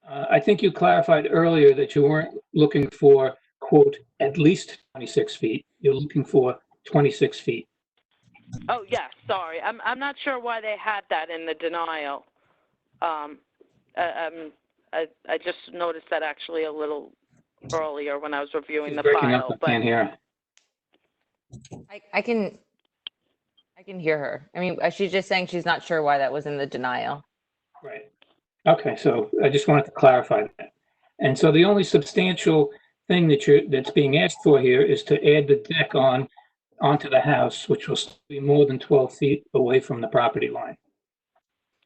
I think you clarified earlier that you weren't looking for, quote, at least 26 feet. You're looking for 26 feet. Oh, yeah, sorry. I'm not sure why they had that in the denial. I just noticed that actually a little earlier when I was reviewing She's the breaking file. up, I can't hear her. I can hear her. I mean, she's just saying she's not sure why that was in the denial. Right. Okay, so I just wanted to clarify that. And so the only substantial thing that's being asked for here is to add the deck onto the house, which will still be more than 12 feet away from the property line.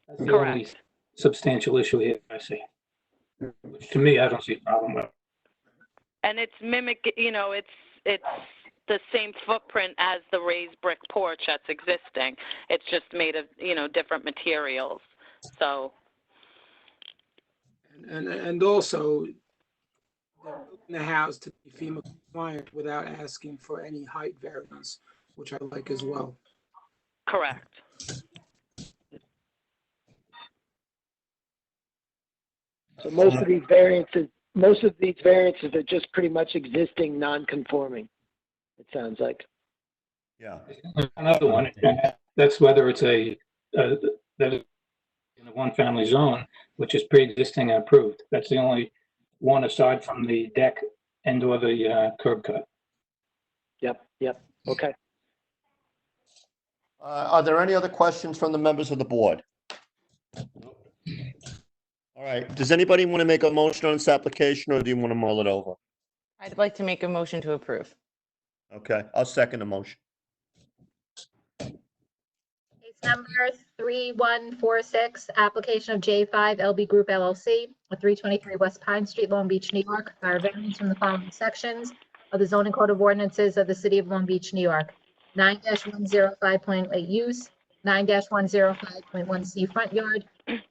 That's the only substantial issue here, I see. Which to me, I don't see a problem with. And it's it's the same footprint as the raised brick porch that's existing. It's just made of, different materials. So. And also, they're building the house to be FEMA compliant without asking for any height variance, which I like as well. Correct. So most of these variances are just pretty much existing non-conforming, it sounds like. Yeah. Another one, that's whether it's that is in a one-family zone, which is pre-existing and approved. That's the only one aside from the deck and or the curb cut. Yep, okay. Are there any other questions from the members of the board? All right. Does anybody want to make a motion on this application, or do you want to mull it over? I'd like to make a motion to approve. Okay, I'll second the motion. Case number 3146, application of J5 LB Group LLC, at 323 West Pine Street, Long Beach, New York, for a variance from the following sections of the zoning code of ordinances of the city of Long Beach, New York. 9-105.8 use, 9-105.1C front yard,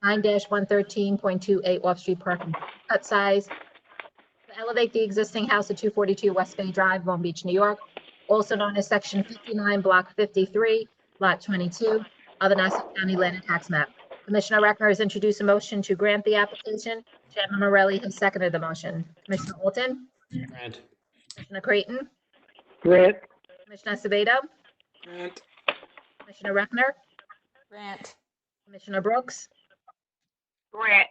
9-113.28 off-street parking cut size. To elevate the existing house at 242 West Bay Drive, Long Beach, New York, also known as Section 59, Block 53, Lot 22 of the Nassau County Land and Tax Map. Commissioner Reckner has introduced a motion to grant the application. Chairman Morelli has seconded the motion. Commissioner Olton? Grant. Commissioner Creighton? Grant. Commissioner Acevedo? Grant. Commissioner Reckner? Grant. Commissioner Brooks? Grant.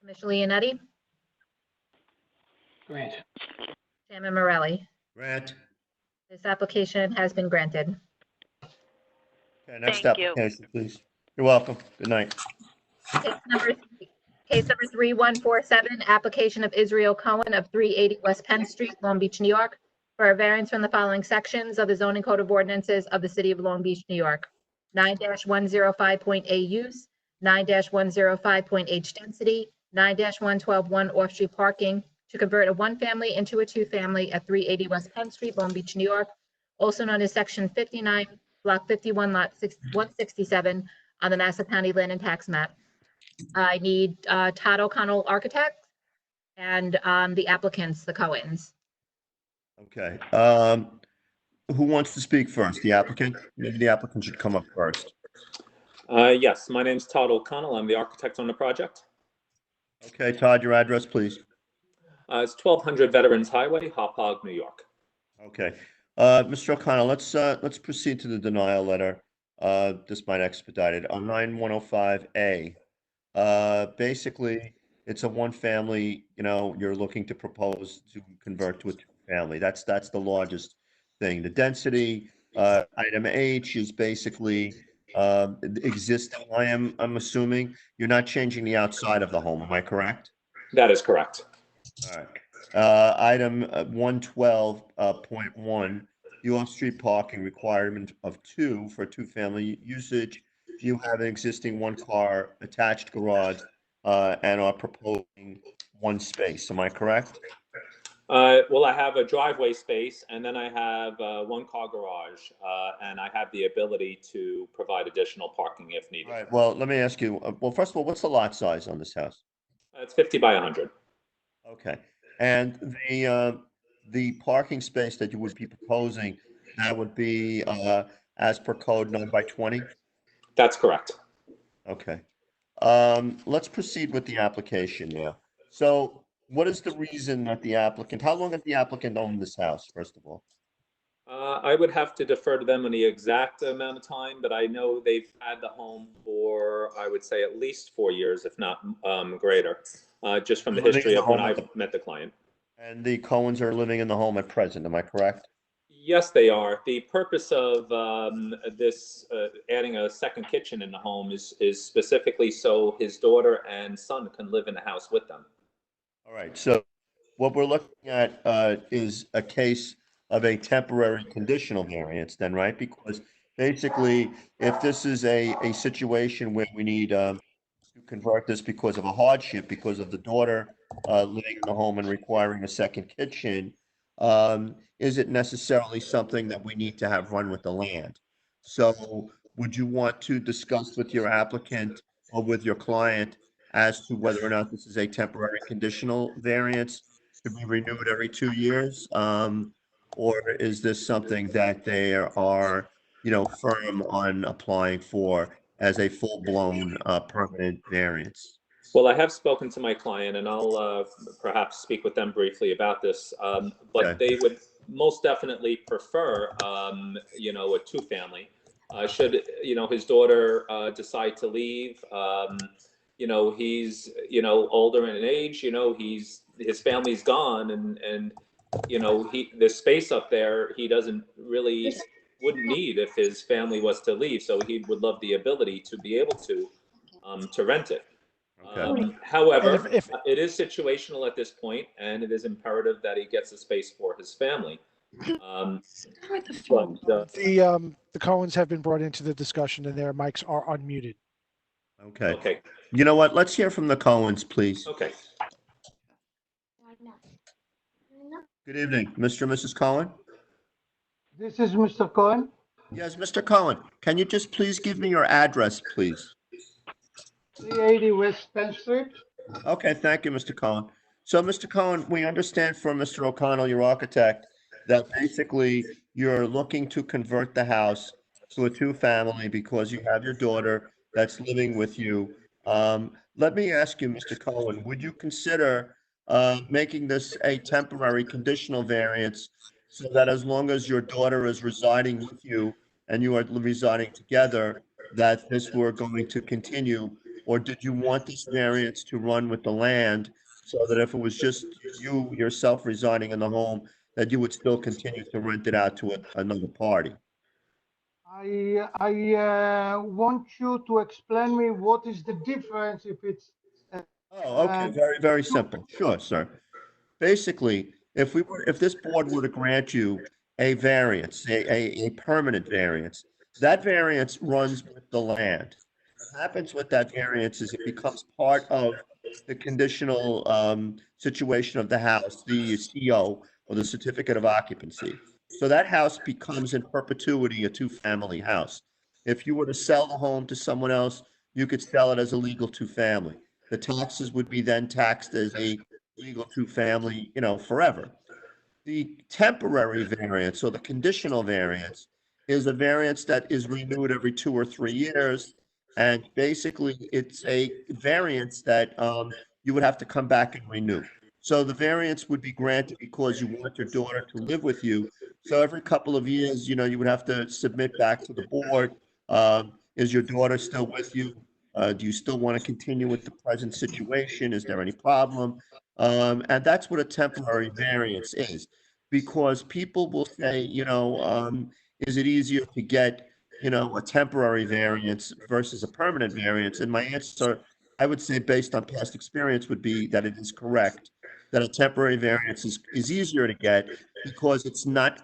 Commissioner Leonetti? Grant. Chairman Morelli? Grant. This application has been granted. Okay, next Thank you. application, please. You're welcome. Good night. Case number 3147, application of Israel Cohen of 380 West Penn Street, Long Beach, New York, for a variance from the following sections of the zoning code of ordinances of the city of Long Beach, New York. 9-105.A use, 9-105.H density, 9-1121 off-street parking to convert a one-family into a two-family at 380 West Penn Street, Long Beach, New York, also known as Section 59, Block 51, Lot 167 on the Nassau County Land and Tax Map. I need Todd O'Connell, architect, and the applicants, the Cohens. Okay. Who wants to speak first? The applicant? Maybe the applicant should come up first. Yes, my name's Todd O'Connell. I'm the architect on the project. Okay, Todd, your address, please. It's 1200 Veterans Highway, Hop Hog, New York. Okay. Mr. O'Connell, let's proceed to the denial letter. This might expedite it. On 9105A, basically, it's a one-family, you're looking to propose to convert to a two-family. That's the largest thing. The density, item H is basically existing. I'm assuming you're not changing the outside of the home. Am I correct? That is correct. All right. Item 112.1, the off-street parking requirement of 2 for two-family usage. You have an existing one-car attached garage and are proposing 1 space. Am I correct? Well, I have a driveway space, and then I have one car garage, and I have the ability to provide additional parking if needed. All right, well, let me ask you, well, first of all, what's the lot size on this house? It's 50 by 100. Okay, and the parking space that you would be proposing, that would be as per code 9 by 20? That's correct. Okay. Let's proceed with the application now. So what is the reason that the applicant, how long has the applicant owned this house, first of all? I would have to defer to them on the exact amount of time, but I know they've had the home for, I would say, at least 4 years, if not greater, just from the Living in history the of when home I've met the client. And the Cohens are living in the home at present, am I correct? Yes, they are. The purpose of this adding a second kitchen in the home is specifically so his daughter and son can live in the house with them. All right, so what we're looking at is a case of a temporary conditional variance then, right? Because basically, if this is a situation where we need to convert this because of a hardship, because of the daughter living in the home and requiring a second kitchen, is it necessarily something that we need to have run with the land? So would you want to discuss with your applicant or with your client as to whether or not this is a temporary conditional variance to be renewed every 2 years? Or is this something that they are, firm on applying for as a full-blown permanent variance? Well, I have spoken to my client, and I'll perhaps speak with them briefly about this. But Okay. they would most definitely prefer, a two-family. Should his daughter decide to leave, he's older in age. His family's gone, and the space up there he doesn't really wouldn't need if his family was to leave. So he would love the ability to be able to rent it. Okay. However, And if it is situational at this point, and it is imperative that he gets a space for his family. But, the Cohens have been brought into the discussion and their mics are unmuted. Okay. okay, You know what? Let's hear from the Cohens, please. okay. Good evening, Mr. and Mrs. Cohen. This is Mr. Cohen. Yes, Mr. Cohen, can you just please give me your address, please? 380 West Penn Street. Okay, thank you, Mr. Cohen. So, Mr. Cohen, we understand from Mr. O'Connell, your architect, that basically you're looking to convert the house to a two-family because you have your daughter that's living with you. Let me ask you, Mr. Cohen, would you consider making this a temporary conditional variance so that as long as your daughter is residing with you and you are residing together, that this were going to continue? Or did you want this variance to run with the land so that if it was just you yourself residing in the home, that you would still continue to rent it out to another party? I want you to explain me what is the difference if it's Oh, okay, very, very simple. Sure, sir. Basically, if this board were to grant you a variance, a permanent variance, that variance runs with the land. What happens with that variance is it becomes part of the conditional situation of the house, the CO, or the certificate of occupancy. So that house becomes in perpetuity a two-family house. If you were to sell the home to someone else, you could sell it as a legal two-family. The taxes would be then taxed as a legal two-family, forever. The temporary variance or the conditional variance is a variance that is renewed every 2 or 3 years. And basically, it's a variance that you would have to come back and renew. So the variance would be granted because you want your daughter to live with you. So every couple of years, you would have to submit back to the board. Is your daughter still with you? Do you still want to continue with the present situation? Is there any problem? And that's what a temporary variance is, because people will say, is it easier to get, a temporary variance versus a permanent variance? And my answer, I would say, based on past experience, would be that it is correct, that a temporary variance is easier to get because it's not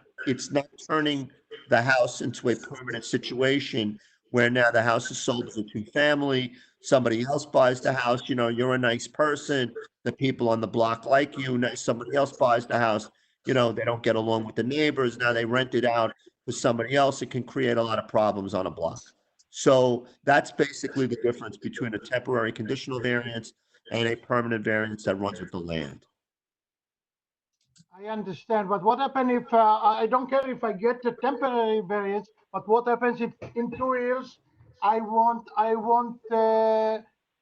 turning the house into a permanent situation where now the house is sold as a two-family, somebody else buys the house, you're a nice person, the people on the block like you, now somebody else buys the house, they don't get along with the neighbors. Now they rent it out to somebody else. It can create a lot of problems on a block. So that's basically the difference between a temporary conditional variance and a permanent variance that runs with the land. I understand, but what happens if, I don't care if I get the temporary variance, but what happens if in 2 years,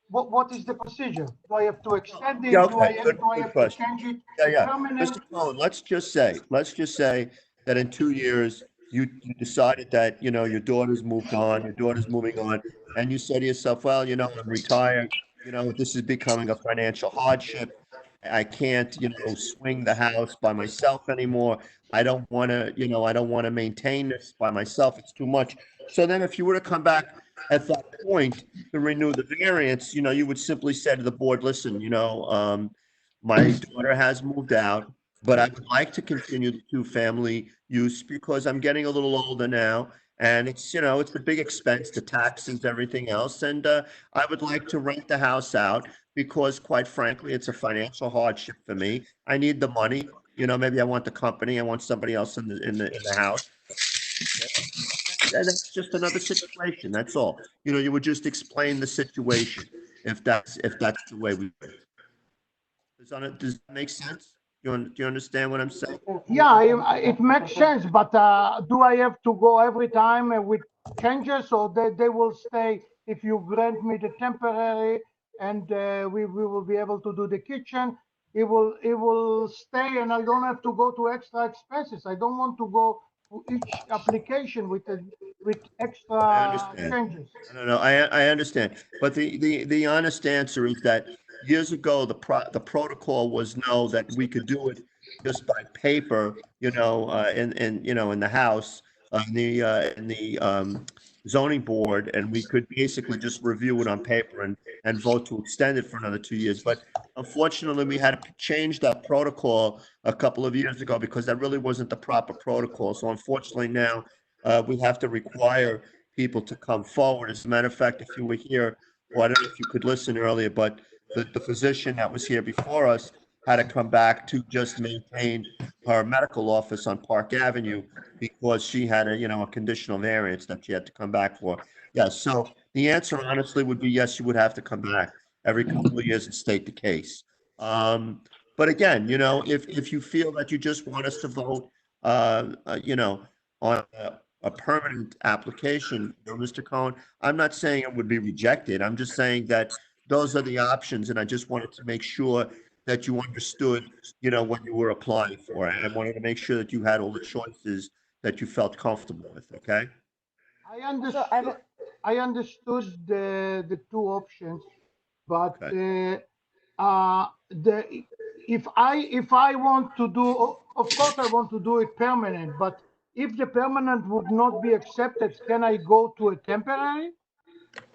what is the procedure? Do I have to extend it? Yeah, Do I okay, good have to question. change it Yeah, to yeah. permanent? Mr. Cohen, let's just say that in 2 years, you decided that, your daughter's moved on, your daughter's moving on, and you say to yourself, well, I'm retired, this is becoming a financial hardship. I can't, swing the house by myself anymore. I don't want to maintain this by myself. It's too much. So then if you were to come back at that point to renew the variance, you would simply say to the board, listen, my daughter has moved out, but I would like to continue the two-family use because I'm getting a little older now. And it's a big expense, the taxes, everything else. And I would like to rent the house out because quite frankly, it's a financial hardship for me. I need the money. Maybe I want the company. I want somebody else in the house. And that's just another situation. That's all. You would just explain the situation if that's the way we do it. Does that make sense? Do you understand what I'm saying? Yeah, it makes sense, but do I have to go every time with changes, or they will stay if you grant me the temporary and we will be able to do the kitchen? It will stay, and I don't have to go to extra expenses. I don't want to go to each application with I extra understand. changes. No, I understand. But the honest answer is that years ago, the protocol was no, that we could do it just by paper, in the house, in the zoning board, and we could basically just review it on paper and vote to extend it for another 2 years. But unfortunately, we had to change that protocol a couple of years ago because that really wasn't the proper protocol. So unfortunately now, we have to require people to come forward. As a matter of fact, if you were here, or I don't know if you could listen earlier, but the physician that was here before us had to come back to just maintain her medical office on Park Avenue because she had a conditional variance that she had to come back for. Yes, so the answer honestly would be yes, you would have to come back every couple of years and state the case. But again, if you feel that you just want us to vote, on a permanent application, Mr. Cohen, I'm not saying it would be rejected. I'm just saying that those are the options, and I just wanted to make sure that you understood, what you were applying for. And I wanted to make sure that you had all the choices that you felt comfortable with, okay? I So I have understood. I understood the two options, but Okay. the if I want to do, of course I want to do it permanent. But if the permanent would not be accepted, can I go to a temporary?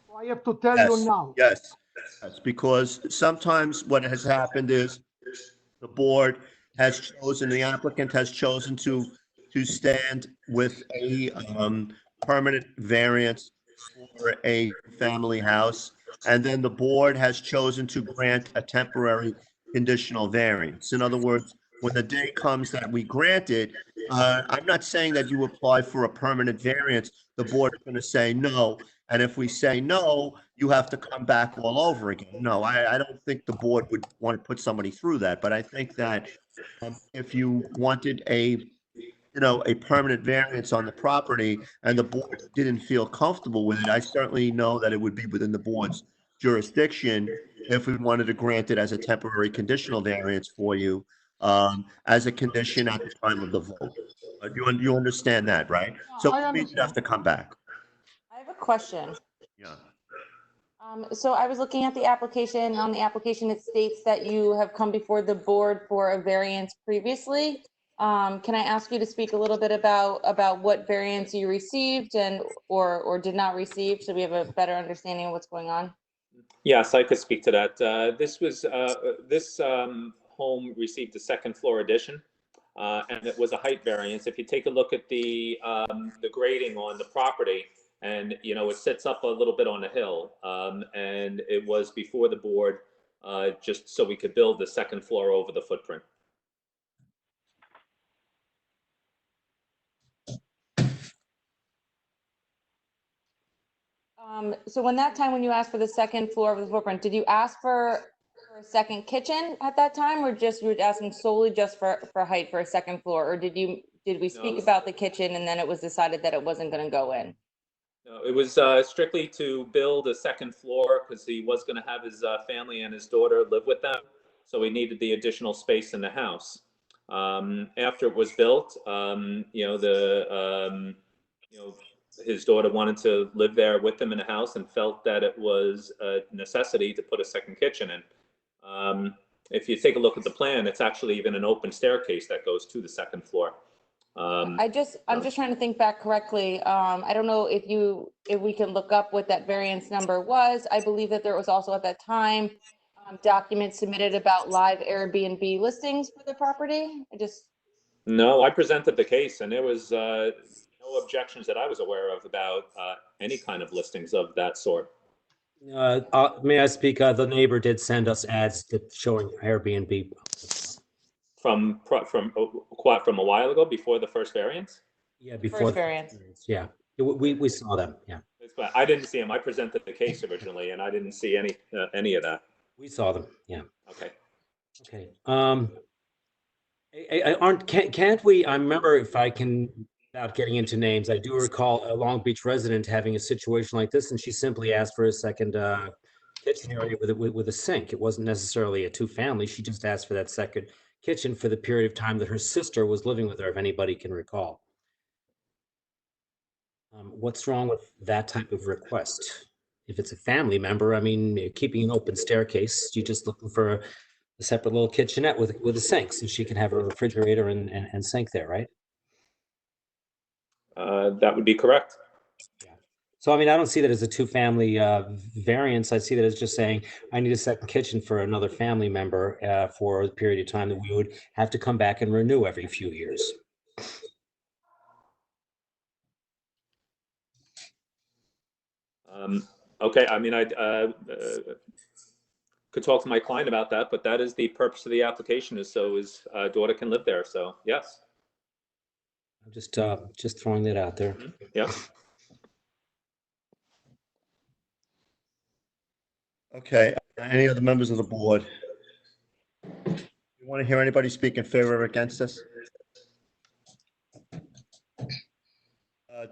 Or I have to tell you Yes, now. yes, yes, because sometimes what has happened is the board has chosen, the applicant has chosen to stand with a permanent variance for a family house, and then the board has chosen to grant a temporary conditional variance. In other words, when the day comes that we grant it, I'm not saying that you apply for a permanent variance. The board is going to say no, and if we say no, you have to come back all over again. No, I don't think the board would want to put somebody through that, but I think that if you wanted a permanent variance on the property and the board didn't feel comfortable with it, I certainly know that it would be within the board's jurisdiction if we wanted to grant it as a temporary conditional variance for you, as a condition at the time of the vote. You understand that, right? So I it would mean you'd have understand. to come back. I have a question. Yeah. So I was looking at the application. On the application, it states that you have come before the board for a variance previously. Can I ask you to speak a little bit about what variance you received and or did not receive, so we have a better understanding of what's going on? Yes, I could speak to that. This home received a second floor addition, and it was a height variance. If you take a look at the grading on the property, and it sits up a little bit on a hill, and it was before the board just so we could build the second floor over the footprint. So when that time when you asked for the second floor of the footprint, did you ask for a second kitchen at that time, or just you were asking solely just for height for a second floor, or did we speak about the kitchen and then it was decided that it wasn't going to go in? No, it was strictly to build a second floor because he was going to have his family and his daughter live with them, so he needed the additional space in the house. After it was built, his daughter wanted to live there with him in the house and felt that it was a necessity to put a second kitchen in. If you take a look at the plan, it's actually even an open staircase that goes to the second floor. I'm just trying to think back correctly. I don't know if we can look up what that variance number was. I believe that there was also at that time documents submitted about live Airbnb listings for the property. No, I presented the case and there was no objections that I was aware of about any kind of listings of that sort. May I speak? The neighbor did send us ads showing Airbnb. From a while ago, before the first variance? Yeah, before first variance. Yeah, we saw them. Yeah, I didn't see them. I presented the case originally, and I didn't see any of that. we saw them. Yeah. Okay. Okay. Can't we? I remember, if I can, without getting into names, I do recall a Long Beach resident having a situation like this, and she simply asked for a second kitchen area with a sink. It wasn't necessarily a two-family. She just asked for that second kitchen for the period of time that her sister was living with her, if anybody can recall. What's wrong with that type of request? If it's a family member, I mean, keeping an open staircase, you're just looking for a separate little kitchenette with a sink, so she can have a refrigerator and sink there, right? That would be correct. Yeah. So, I mean, I don't see that as a two-family variance. I see that as just saying, I need a second kitchen for another family member for a period of time that we would have to come back and renew every few years. Okay, I mean, I could talk to my client about that, but that is the purpose of the application, is so his daughter can live there. So yes. I'm just throwing that out there. Mm-hmm. Yeah. Okay, any other members of the board? You want to hear anybody speak in favor or against this?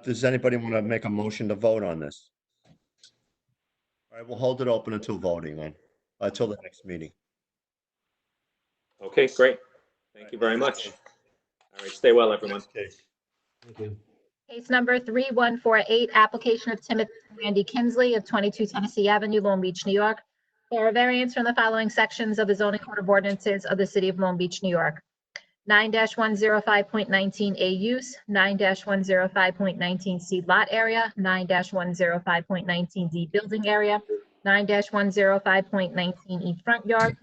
Does anybody want to make a motion to vote on this? All right, we'll hold it open until voting then, until the next meeting. Okay, great. Thank you very much. All right, stay well, everyone. Thank you. Case number 3148, application of Timothy Randy Kinsley of 22 Tennessee Avenue, Long Beach, New York, for a variance from the following sections of the zoning code of ordinances of the city of Long Beach, New York. 9-105.19A use, 9-105.19C lot area, 9-105.19D building area, 9-105.19E front yard,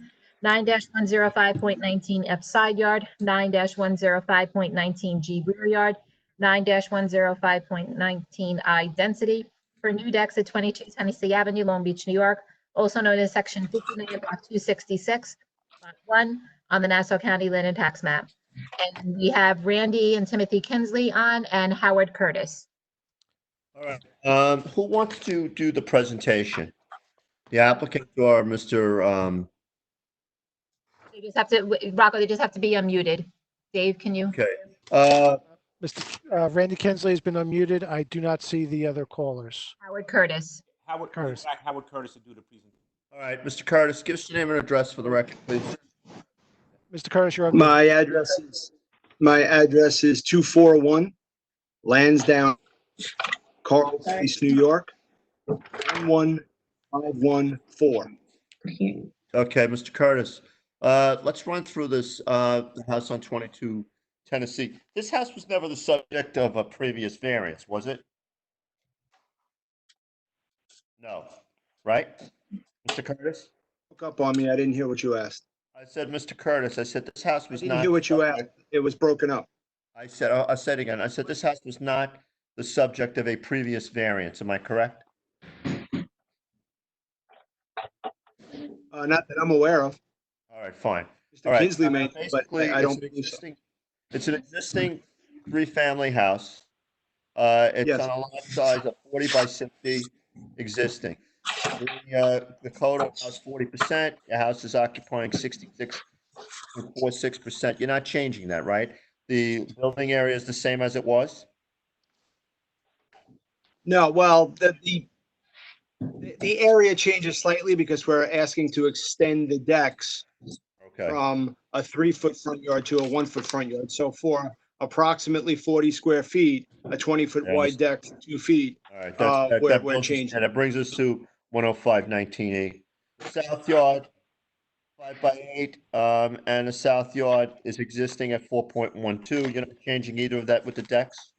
9-105.19F side yard, 9-105.19G rear yard, 9-105.19I density for new decks at 22 Tennessee Avenue, Long Beach, New York, also known as Section 59, Block 266, Lot 1 on the Nassau County Land and Tax Map. And we have Randy and Timothy Kinsley on and Howard Curtis. All right, who wants to do the presentation? The applicant or Mr. They just have to, Rocco, they just have to be unmuted. Dave, can you? Okay. Mr. Randy Kinsley has been unmuted. I do not see the other callers. Howard Curtis. Howard Curtis to do the presentation. All right, Mr. Curtis, give us your name and address for the record, please. Mr. Curtis, you're on. My address is 241 Lansdowne, Coral Place, New York, 11514. Okay, Mr. Curtis, let's run through this, the house on 22 Tennessee. This house was never the subject of a previous variance, was it? No, right? Mr. Curtis? Broke up on me. I didn't hear what you asked. I said, Mr. Curtis, I said this house I was didn't not. hear what you asked. It was broken up. I said again, I said this house was not the subject of a previous variance. Am I correct? Not that I'm aware of. All right, fine. Mr. All right. Kinsley may, but Basically, I don't it's an believe so. existing, it's an existing three-family house. It's Yes. on a lot size of 40 by 60 existing. The code allows 40%. Your house is occupying 66.46%. You're not changing that, right? The building area is the same as it was? No, well, the area changes slightly because we're asking to extend the decks Okay. from a 3-foot front yard to a 1-foot front yard. So for approximately 40 square feet, a 20-foot Yeah, wide deck, 2 feet, All right, that we're builds us- changing. and it brings us to 105-19E. South yard, 5 by 8, and the south yard is existing at 4.12. You're not changing either of that with the decks?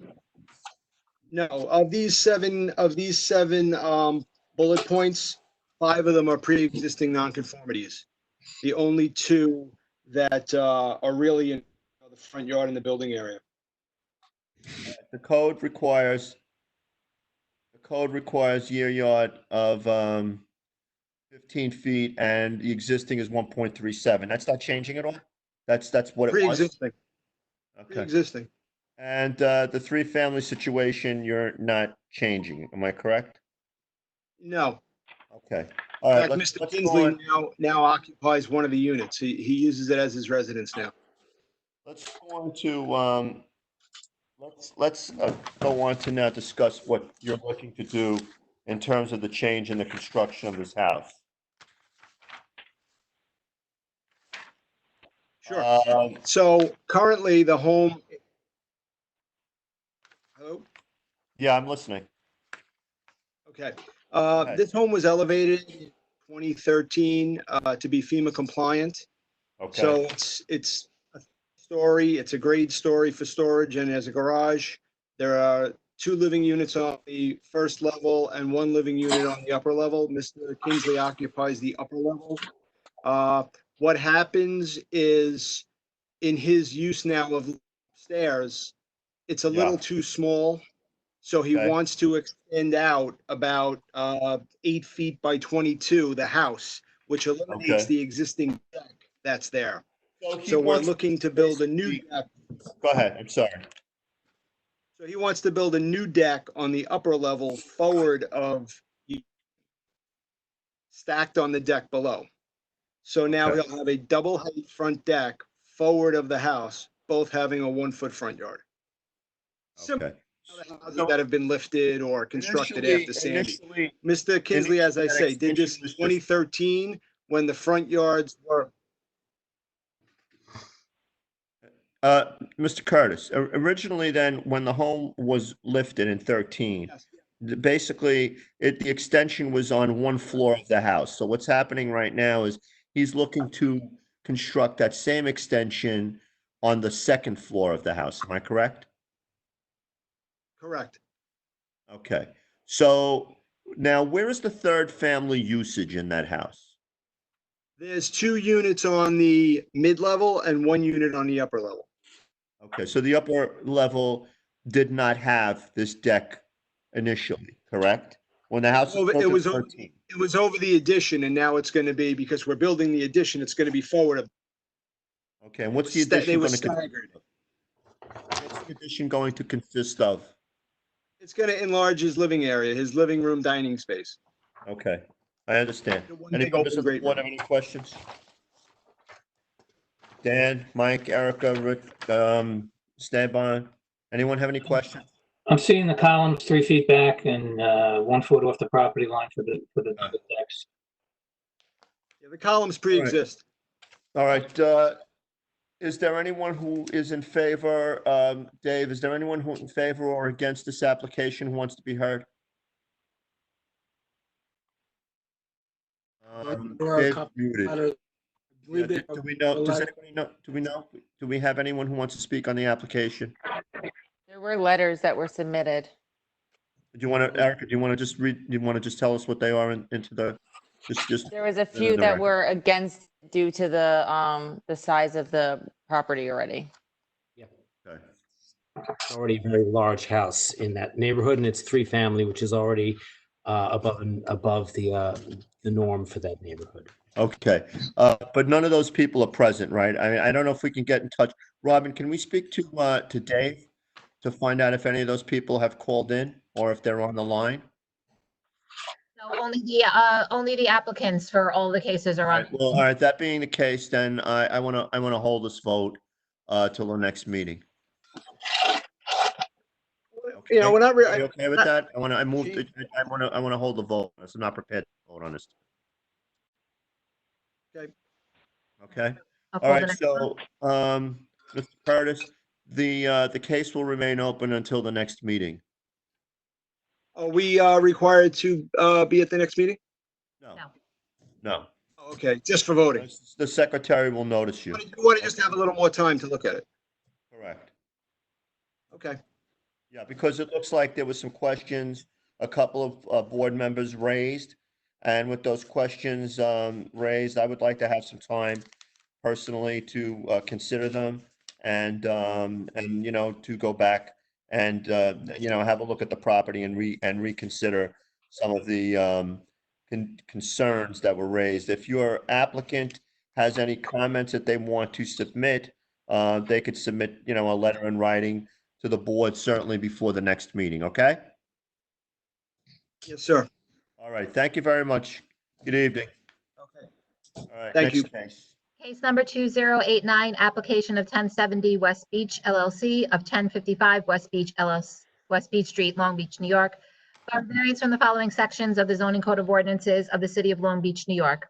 No, of these seven bullet points, 5 of them are pre-existing nonconformities. The only 2 that are really in the front yard and the building area. The code requires rear yard of 15 feet, and the existing is 1.37. That's not changing at all? That's what it was? Pre-existing. Okay. Pre-existing. And the three-family situation, you're not changing, am I correct? No. Okay. All In right, fact, let's Mr. go Kinsley on. now occupies one of the units. He uses it as his residence now. Let's go on to, let's go on to now discuss what you're looking to do in terms of the change in the construction of this house. Sure. So currently the home. Hello? Yeah, I'm listening. Okay. This home was elevated in 2013 to be FEMA compliant. Okay. So it's a story, it's a grade story for storage and as a garage. There are 2 living units on the first level and 1 living unit on the upper level. Mr. Kinsley occupies the upper level. What happens is in his use now of stairs, it's a little too small. So he Okay. wants to extend out about 8 feet by 22, the house, which eliminates Okay. the existing deck that's there. he So we're wants looking to build a new deck. Go ahead, I'm sorry. So he wants to build a new deck on the upper level forward of, stacked on the deck below. So now Okay. he'll have a double height front deck forward of the house, both having a 1-foot front yard. Similar Okay. to the houses that have been lifted or constructed after Sandy. Mr. Kinsley, as I say, did this in 2013 when the front yards were. Mr. Curtis, originally then, when the home was lifted in 13, basically, the extension was on 1 floor of the house. So what's happening right now is he's looking to construct that same extension on the 2nd floor of the house. Am I correct? Correct. Okay. So now where is the 3rd family usage in that house? There's 2 units on the mid-level and 1 unit on the upper level. Okay, so the upper level did not have this deck initially, correct? When the house was built in 13. It was over the addition, and now it's going to be, because we're building the addition, it's going to be forward of. Okay, and what's the addition They were going to staggered. What's the addition going to consist of? It's going to enlarge his living area, his living room, dining space. Okay, I understand. One Any big members open of the great board room. have any questions? Dan, Mike, Erica, Rick, Esteban, anyone have any questions? I'm seeing the columns 3 feet back and 1 foot off the property line for the decks. Yeah, the columns pre-exist. All right, is there anyone who is in favor, Dave, is there anyone who in favor or against this application who wants to be heard? There are a Dave, couple muted. that are- Yeah, do we know, does anybody know, do we have anyone who wants to speak on the application? There were letters that were submitted. Do you want to, Erica, do you want to just read, do you want to just tell us what they are into the, just? There was a few that were against due to the size of the property already. Okay. It's already a very large house in that neighborhood, and it's 3-family, which is already above the norm for that neighborhood. Okay, but none of those people are present, right? I don't know if we can get in touch. Robin, can we speak to Dave to find out if any of those people have called in or if they're on the line? No, only the applicants for all the cases are All on. right, well, all right, that being the case, then I wanna hold this vote till the next meeting. You know, Okay? we're not Are really. you okay with that? I wanna hold the vote. I'm not prepared to vote on this. Okay. Okay? I'll All call the right, next so, Mr. Curtis, the case will remain open until the next meeting. Are we required to be at the next meeting? No. No. No. Okay, just for voting. The secretary will notice you. You want to just have a little more time to look at it. Correct. Okay. Yeah, because it looks like there was some questions a couple of board members raised. And with those questions raised, I would like to have some time personally to consider them and to go back and have a look at the property and reconsider some of the concerns that were raised. If your applicant has any comments that they want to submit, they could submit, a letter in writing to the board certainly before the next meeting, okay? Yes, sir. All right, thank you very much. Good evening. Okay. All right, Thank you. next case. Case number 2089, application of 1070 West Beach LLC of 1055 West Beach Street, Long Beach, New York. For variance from the following sections of the zoning code of ordinances of the city of Long Beach, New York.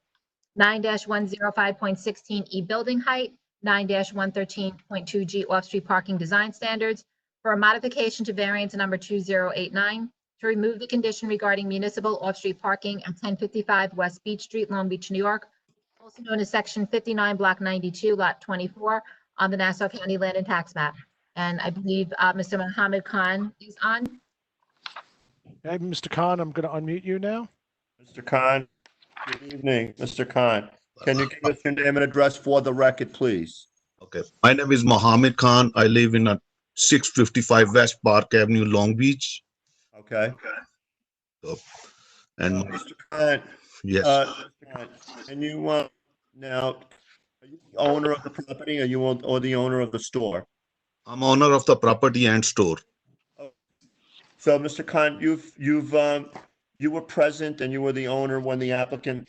9-105.16E building height, 9-113.2G off-street parking design standards for a modification to variance number 2089 to remove the condition regarding municipal off-street parking at 1055 West Beach Street, Long Beach, New York, also known as Section 59, Block 92, Lot 24, on the Nassau County Land and Tax Map. And I believe Mr. Mohammed Khan is on. Okay, Mr. Khan, I'm going to unmute you now. Mr. Khan, good evening, Mr. Khan. Can you give us your name and address for the record, please? Okay, my name is Mohammed Khan. I live in a 655 West Park Avenue, Long Beach. Okay. So, and Mr. Khan, yes, Mr. Khan, and you now, are you the owner of the property or the owner of the store? I'm owner of the property and store. So, Mr. Khan, you were present and you were the owner when the application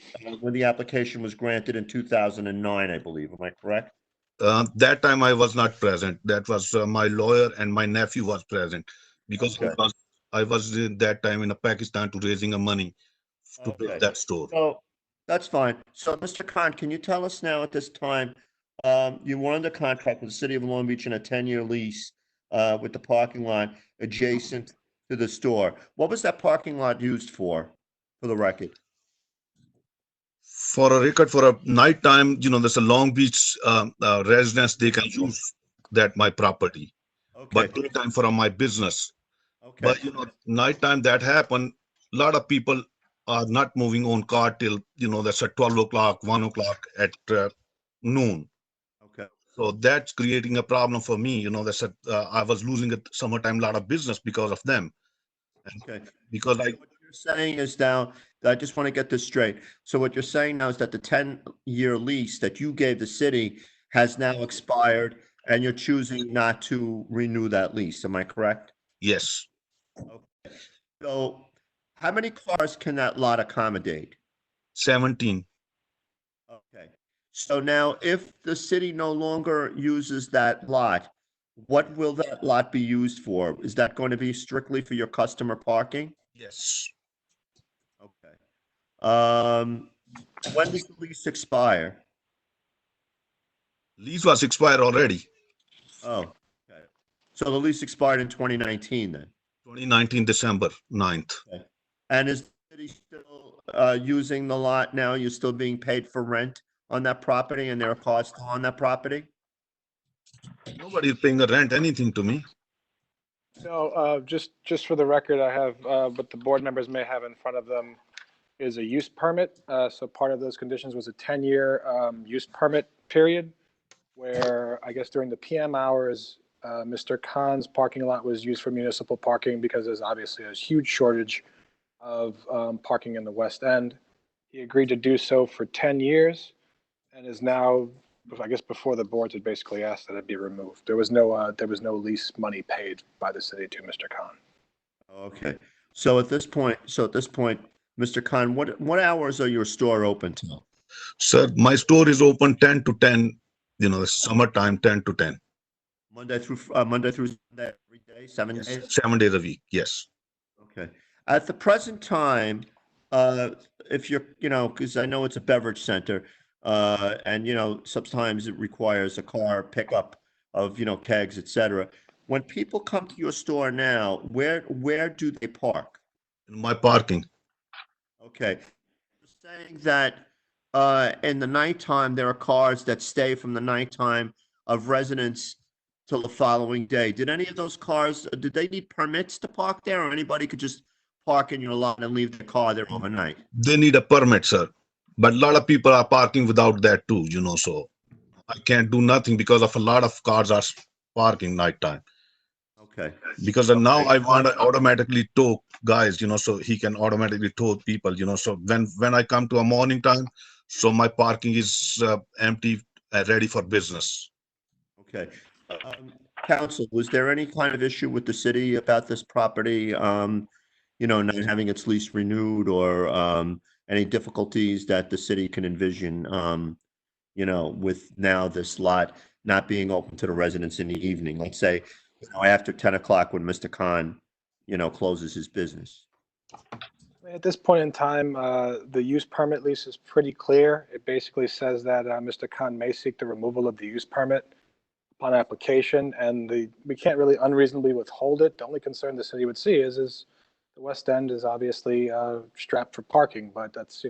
was granted in 2009, I believe. Am I correct? That time I was not present. That was my lawyer and my nephew was present because Okay. I was in that time in Pakistan to raising a money to build that store. So that's fine. So, Mr. Khan, can you tell us now at this time, you were under contract with the city of Long Beach in a 10-year lease with the parking lot adjacent to the store. What was that parking lot used for the record? For a record, for a nighttime, there's a Long Beach residence, they can use that my property. Okay. But daytime for my business. Okay. But nighttime that happen, a lot of people are not moving on car till that's at 12 o'clock, 1 o'clock at noon. Okay. So that's creating a problem for me. That's I was losing at summertime a lot of business because of them. Okay. Because what you're saying is now, I just want to get this straight. So what you're saying now is that the 10-year lease that you gave the city has now expired and you're choosing not to renew that lease. Am I correct? Yes. Okay. So how many cars can that lot accommodate? 17. Okay. So now if the city no longer uses that lot, what will that lot be used for? Is that going to be strictly for your customer parking? Yes. Okay. When does the lease expire? Lease was expired already. Oh, okay. So the lease expired in 2019 then? 2019, December 9th. Okay. And is the city still using the lot now? You're still being paid for rent on that property and there are cars still on that property? Nobody is paying a rent, anything to me. No, just for the record, I have what the board members may have in front of them is a use permit. So part of those conditions was a 10-year use permit period where I guess during the PM hours, Mr. Khan's parking lot was used for municipal parking because there's obviously a huge shortage of parking in the West End. He agreed to do so for 10 years and is now, I guess before the boards had basically asked that it be removed. There was no lease money paid by the city to Mr. Khan. Okay. So at this point, Mr. Khan, what hours are your store open till? Sir, my store is open 10 to 10, summertime 10 to 10. Monday through Sunday, every day, 7 Yes, days? 7 days a week. Yes. Okay. At the present time, if you're, because I know it's a beverage center, and, sometimes it requires a car pickup of, kegs, et cetera. When people come to your store now, where do they park? In my parking. Okay. You're saying that in the nighttime, there are cars that stay from the nighttime of residents till the following day. Did any of those cars, did they need permits to park there, or anybody could just park in your lot and leave their car there overnight? They need a permit, sir. But a lot of people are parking without that too, so I can't do nothing because of a lot of cars are parking nighttime. Okay. Because now I want to automatically tow guys, so he can automatically tow people, so when I come to a morning time, so my parking is empty, ready for business. Okay. Council, was there any kind of issue with the city about this property, not having its lease renewed, or any difficulties that the city can envision, with now this lot not being open to the residents in the evening, let's say, after 10 o'clock when Mr. Khan, closes his business? At this point in time, the use permit lease is pretty clear. It basically says that Mr. Khan may seek the removal of the use permit upon application, and we can't really unreasonably withhold it. The only concern the city would see is the West End is obviously strapped for parking, but that's,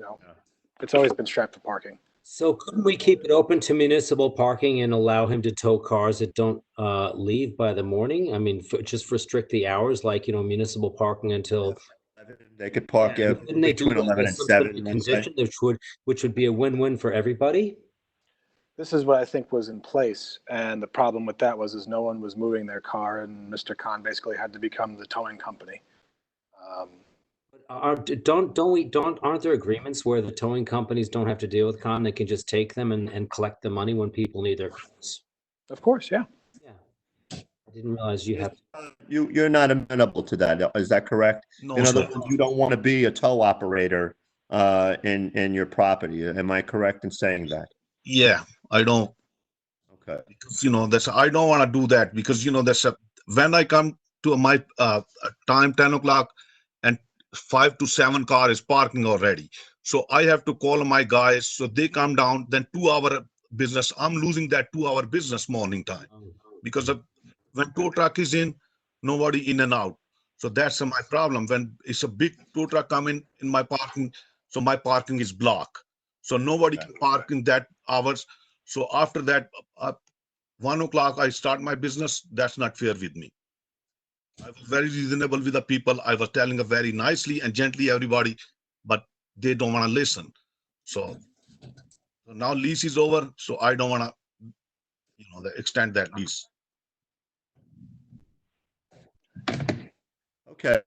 it's always been strapped for parking. So couldn't we keep it open to municipal parking and allow him to tow cars that don't leave by the morning? I mean, just restrict the hours, like, municipal parking until. They could park Couldn't they do between 11 and some sort of 7, let's say. condition, which would be a win-win for everybody? This is what I think was in place, and the problem with that was no one was moving their car, and Mr. Khan basically had to become the towing company. Aren't there agreements where the towing companies don't have to deal with Khan? They can just take them and collect the money when people need their cars? Of course, yeah. Yeah. I didn't realize you have. You're not amenable to that, is that correct? No, In other sir. words, you don't want to be a tow operator in your property. Am I correct in saying that? Yeah, I don't. Okay. Because, that's I don't want to do that because when I come to my time 10 o'clock and 5 to 7 car is parking already, so I have to call my guys so they come down. Then 2 hour business, I'm losing that 2 hour business morning time because when tow truck is in, nobody in and out. So that's my problem. When it's a big tow truck coming in my parking, so my parking is blocked, so nobody can park in that hours. So after that, 1 o'clock, I start my business. That's not fair with me. I was very reasonable with the people. I was telling them very nicely and gently everybody, but they don't want to listen. So now lease is over. So I don't want to, extend that lease. Okay.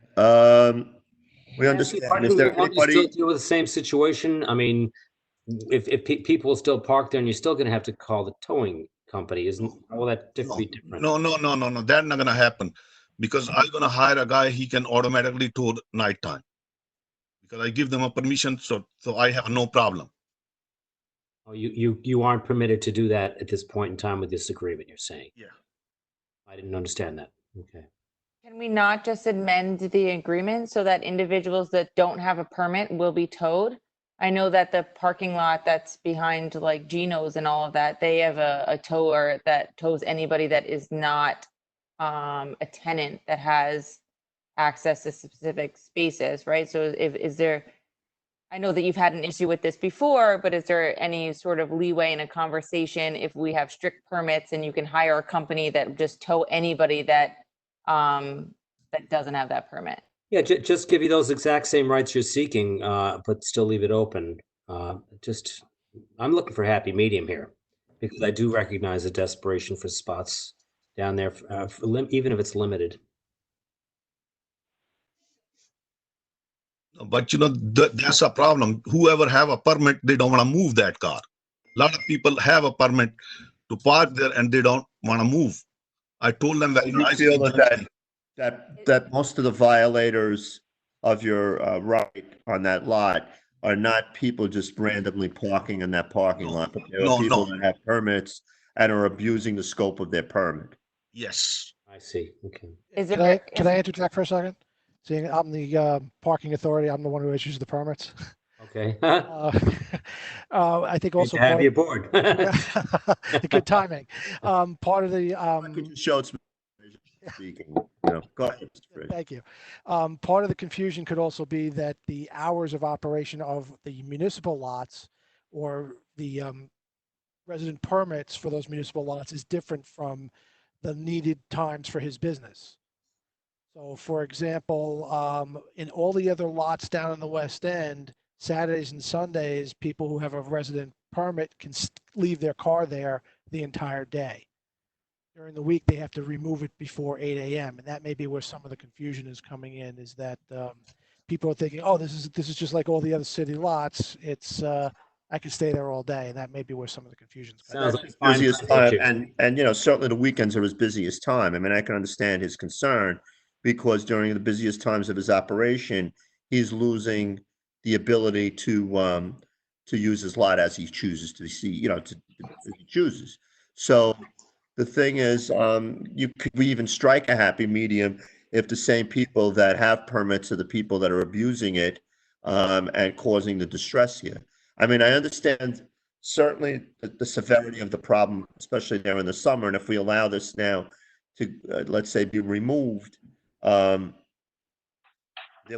We understand. Is there Won't you still anybody? deal with the same situation? I mean, if people still park there, and you're still going to have to call the towing company, isn't all that be different? No. That's not gonna happen because I'm gonna hire a guy. He can automatically tow nighttime because I give them a permission. So I have no problem. Oh, you aren't permitted to do that at this point in time with this agreement, you're saying? Yeah. I didn't understand that. Okay. Can we not just amend the agreement so that individuals that don't have a permit will be towed? I know that the parking lot that's behind like Geno's and all of that, they have a tower that tows anybody that is not a tenant that has access to specific spaces, right? So is there, I know that you've had an issue with this before, but is there any sort of leeway in a conversation if we have strict permits and you can hire a company that just tow anybody that that doesn't have that permit? Yeah, just give you those exact same rights you're seeking, but still leave it open. I'm looking for a happy medium here because I do recognize the desperation for spots down there, even if it's limited. But that's a problem. Whoever have a permit, they don't want to move that car. A lot of people have a permit to park there and they don't want to move. I told them very You nicely. feel that most of the violators of your right on that lot are not people just randomly parking in that parking lot, but there are people that have permits and are abusing the scope of their permit. Yes. I see. Okay. Can I interject for a second? Seeing I'm the parking authority, I'm the one who issues the permits. Okay. I think also Good to have part you of, aboard. good timing. Part of the Could you show it's speaking? Go ahead, Mr. Fridge. Thank you. Part of the confusion could also be that the hours of operation of the municipal lots or the resident permits for those municipal lots is different from the needed times for his business. So for example, in all the other lots down in the West End, Saturdays and Sundays, people who have a resident permit can leave their car there the entire day. During the week, they have to remove it before 8 a.m. And that may be where some of the confusion is coming in, is that people are thinking, oh, this is just like all the other city lots. It's I can stay there all day, and that may be where some of the confusion is coming. Sounds like Busiest time, and certainly the weekends are his busiest time. I mean, I can understand his concern because during the busiest times of his operation, he's losing the ability to use his lot as he chooses to see, as he chooses. So the thing is, we even strike a happy medium if the same people that have permits are the people that are abusing it and causing the distress here. I mean, I understand certainly the severity of the problem, especially there in the summer. And if we allow this now to, let's say, be removed, there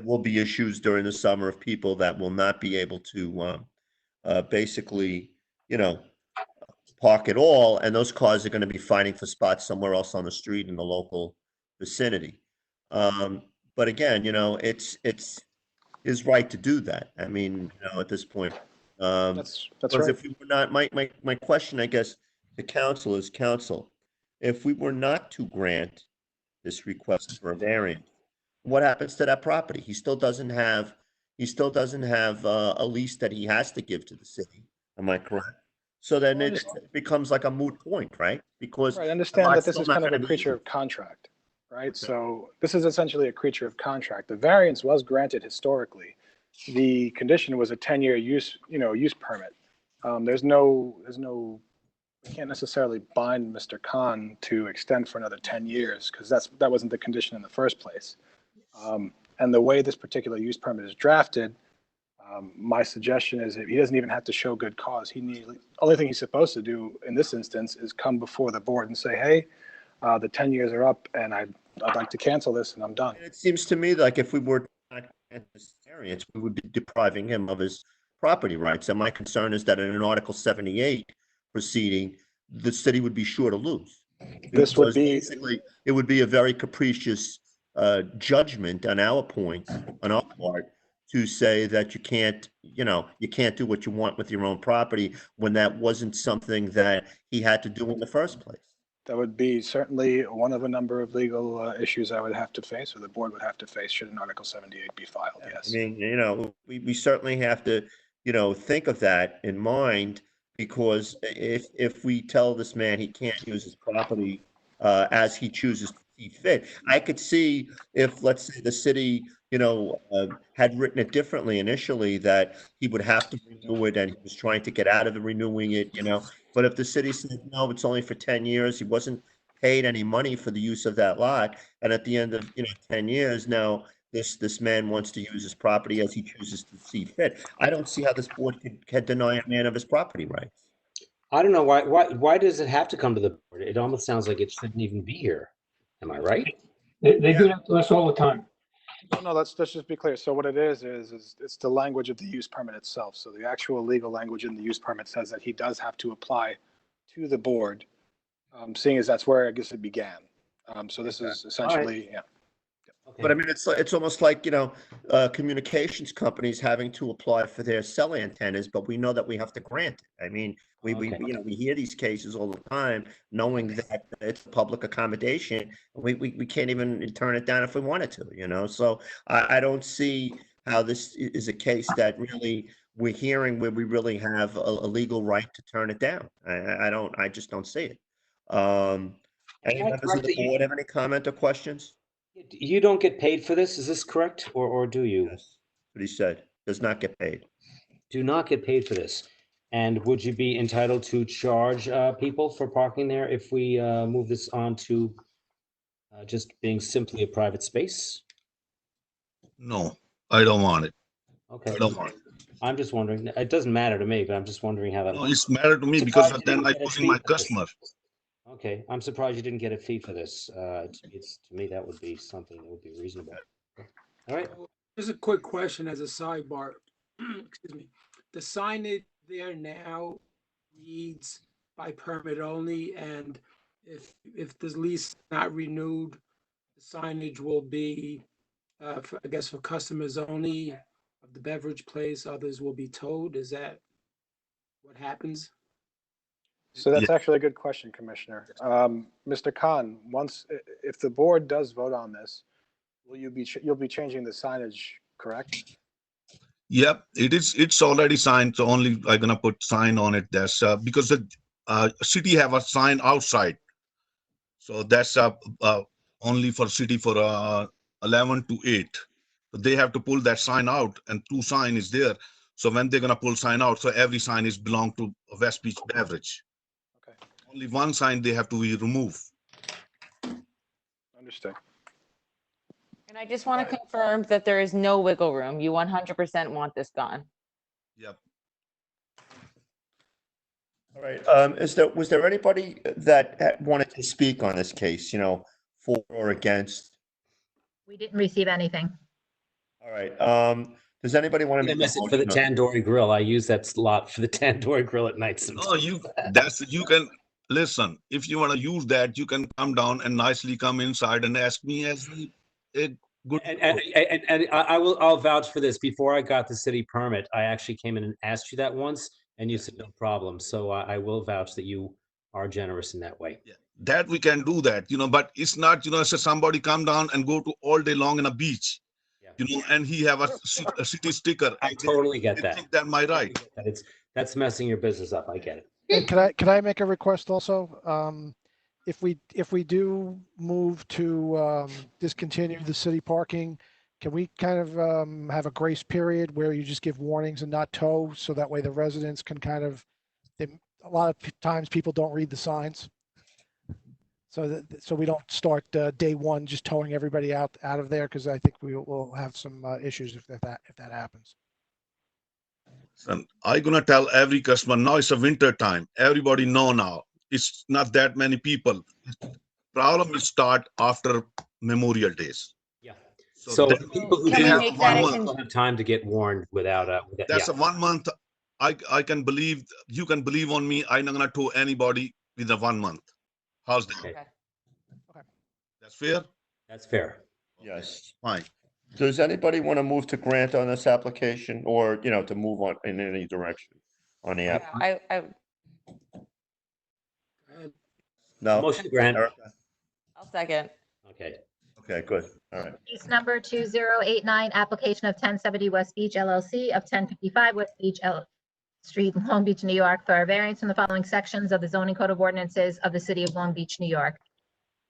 will be issues during the summer of people that will not be able to basically, park at all. And those cars are going to be fighting for spots somewhere else on the street in the local vicinity. But again, it's his right to do that. I mean, at this point. That's Because right. if we were not, my question, I guess, to council is, if we were not to grant this request for a variance, what happens to that property? He still doesn't have a lease that he has to give to the city. Am I correct? So then it becomes like a moot point, right? Because Right, the understand lot's that this still is not kind of a gonna be creature used. of contract, right? So this is essentially a creature of contract. The variance was granted historically. The condition was a 10-year use permit. There's no, we can't necessarily bind Mr. Khan to extend for another 10 years because that wasn't the condition in the first place. And the way this particular use permit is drafted, my suggestion is he doesn't even have to show good cause. Only thing he's supposed to do in this instance is come before the board and say, hey, the 10 years are up and I'd like to cancel this and I'm done. It seems to me like if we were not grant this variance, we would be depriving him of his property rights. And my concern is that in an Article 78 proceeding, the city would be sure to lose. This would Because be, basically, it would be a very capricious judgment on our part, to say that you can't do what you want with your own property when that wasn't something that he had to do in the first place. that would be certainly one of a number of legal issues I would have to face, or the board would have to face should an Article 78 be filed, yes. I mean, we certainly have to, think of that in mind, because if we tell this man he can't use his property as he chooses to see fit, I could see if, let's say, the city, had written it differently initially, that he would have to renew it and he was trying to get out of renewing it, But if the city said, no, it's only for 10 years, he wasn't paid any money for the use of that lot, and at the end of, 10 years, now this man wants to use his property as he chooses to see fit. I don't see how this board can deny a man of his property rights. I don't know why does it have to come to the board? It almost sounds like it shouldn't even be here. Am I right? They do that to us all the time. No, let's just be clear. So what it is it's the language of the use permit itself. So the actual legal language in the use permit says that he does have to apply to the board, seeing as that's where I guess it began. So this is essentially, yeah. But I mean, it's almost like, communications companies having to apply for their cell antennas, but we know that we have to grant it. I mean, we hear these cases all the time, knowing that it's public accommodation. We can't even turn it down if we wanted to, So I don't see how this is a case that really we're hearing where we really have a legal right to turn it down. I just don't see it. Any Am I members of correct the that you- board have any comment or questions? You don't get paid for this, is this correct? Or do you? Yes, what he said, does not get paid. Do not get paid for this. And would you be entitled to charge people for parking there if we move this on to just being simply a private space? No, I don't want it. Okay. I don't want it. I'm just wondering. It doesn't matter to me, but I'm just wondering how that. No, it's matter to me I'm because surprised you then didn't I'm get a losing fee my for this. customer. Okay, I'm surprised you didn't get a fee for this. To me, that would be something that would be reasonable. All right. Just a quick question as a sidebar. Excuse me. The signage there now reads by permit only, and if the lease is not renewed, the signage will be, I guess, for customers only of the beverage place. Others will be towed. Is that what happens? So that's actually a good question, Commissioner. Mr. Khan, if the board does vote on this, you'll be changing the signage, correct? Yep, it's already signed, so only I'm gonna put sign on it. That's because the city have a sign outside. So that's only for city for 11 to 8. So they have to pull that sign out, and 2 sign is there. So when they're gonna pull sign out, so every sign is belong to West Beach Beverage. Okay. Only 1 sign they have to be removed. Understood. And I just want to confirm that there is no wiggle room. You 100% want this gone. Yep. All right, was there anybody that wanted to speak on this case, for or against? We didn't receive anything. All right, does anybody want to I make miss a it for the motion? tandoori grill. I use that slot for the tandoori grill at night No, sometimes. you can listen. If you want to use that, you can come down and nicely come inside and ask me as a good. And I'll vouch for this. Before I got the city permit, I actually came in and asked you that once, and you said no problem. So I will vouch that you are generous in that way. Yeah, that we can do that, but it's not, so somebody come down and go to all day long in a beach, and he have a city sticker. I totally get that. Think that my right. That's messing your business up. I get it. And can I make a request also? If we do move to discontinue the city parking, can we kind of have a grace period where you just give warnings and not tow, so that way the residents can kind of, a lot of times people don't read the signs. So we don't start day one just towing everybody out of there, because I think we will have some issues if that happens. And I'm gonna tell every customer now it's a winter time. Everybody know now. It's not that many people. Problem will start after Memorial Days. Yeah. So then people who they have make 1 that month. don't have time to get warned without That's yeah. a 1 month. I can believe, you can believe on me. I'm not gonna tow anybody with a 1 month. How's that? Okay. That's fair? That's fair. Yes. Fine. Does anybody want to move to grant on this application, or, to move on in any direction on the app? I No? Motion to grant. Erica? I'll second. Okay. Okay, good. All right. Case number 2089, application of 1070 West Beach LLC of 1055 West Beach Street, Long Beach, New York, for a variance from the following sections of the zoning code of ordinances of the city of Long Beach, New York.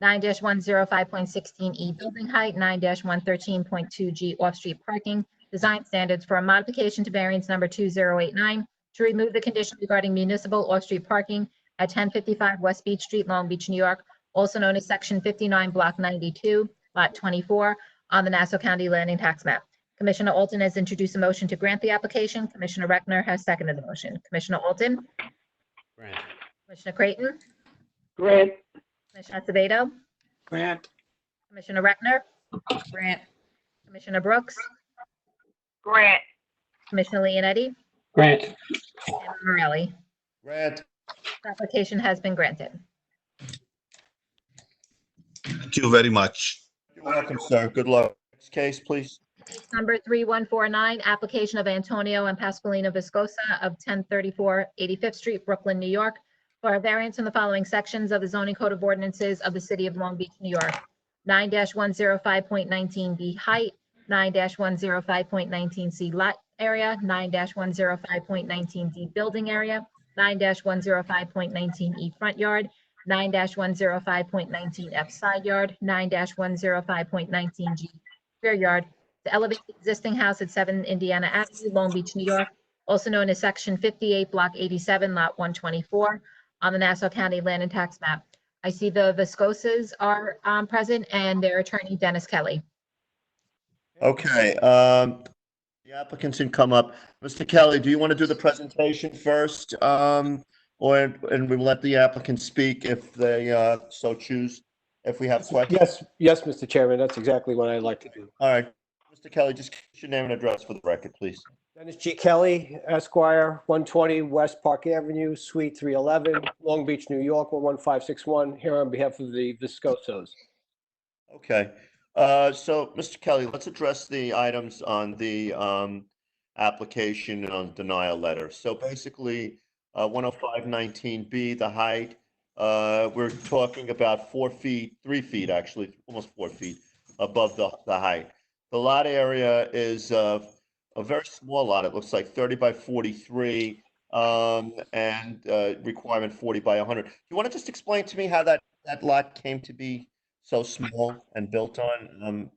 9-105.16E building height, 9-113.2G off-street parking, design standards for a modification to variance number 2089 to remove the condition regarding municipal off-street parking at 1055 West Beach Street, Long Beach, New York, also known as Section 59, Block 92, Lot 24, on the Nassau County Landing Tax Map. Commissioner Alton has introduced a motion to grant the application. Commissioner Reckner has seconded the motion. Commissioner Alton? Grant. Commissioner Creighton? Grant. Commissioner Acevedo? Grant. Commissioner Reckner? Grant. Commissioner Brooks? Grant. Commissioner Leonetti? Grant. And Morelli? Grant. The application has been granted. Thank you very much. You're welcome, sir. Good luck. Next case, please. Case number 3149, application of Antonio and Pasqualina Viscosa of 1034 85th Street, Brooklyn, New York, for a variance in the following sections of the zoning code of ordinances of the city of Long Beach, New York. 9-105.19B height, 9-105.19C lot area, 9-105.19D building area, 9-105.19E front yard, 9-105.19F side yard, 9-105.19G rear yard, to elevate the existing house at 7 Indiana Avenue, Long Beach, New York, also known as Section 58, Block 87, Lot 124, on the Nassau County Land and Tax Map. I see the Viscosas are present and their attorney, Dennis Kelly. Okay, the applicants can come up. Mr. Kelly, do you want to do the presentation first? And we will let the applicants speak if they so choose, if we have questions? Yes, Mr. Chairman, that's exactly what I'd like to do. All right, Mr. Kelly, just give us your name and address for the record, please. Dennis G. Kelly, Esquire, 120 West Park Avenue, Suite 311, Long Beach, New York, 11561, here on behalf of the Viscosos. Okay, so Mr. Kelly, let's address the items on the application and on denial letter. So basically, 10519B, the height, we're talking about 4 feet, 3 feet actually, almost 4 feet above the height. The lot area is a very small lot. It looks like 30 by 43 and requirement 40 by 100. Do you want to just explain to me how that lot came to be so small and built on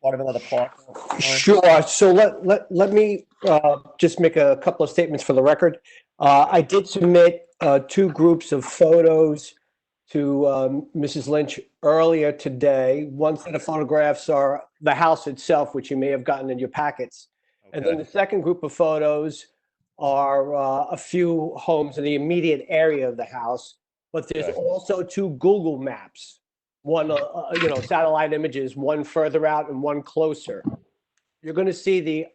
part of another park? Sure. So let me just make a couple of statements for the record. I did submit 2 groups of photos to Mrs. Lynch earlier today. One set of photographs are the house itself, which you may have gotten in your packets. And then the second group of photos are a few homes in the immediate area of the house. But there's also 2 Google Maps. One, satellite images, one further out and one closer. You're going to see the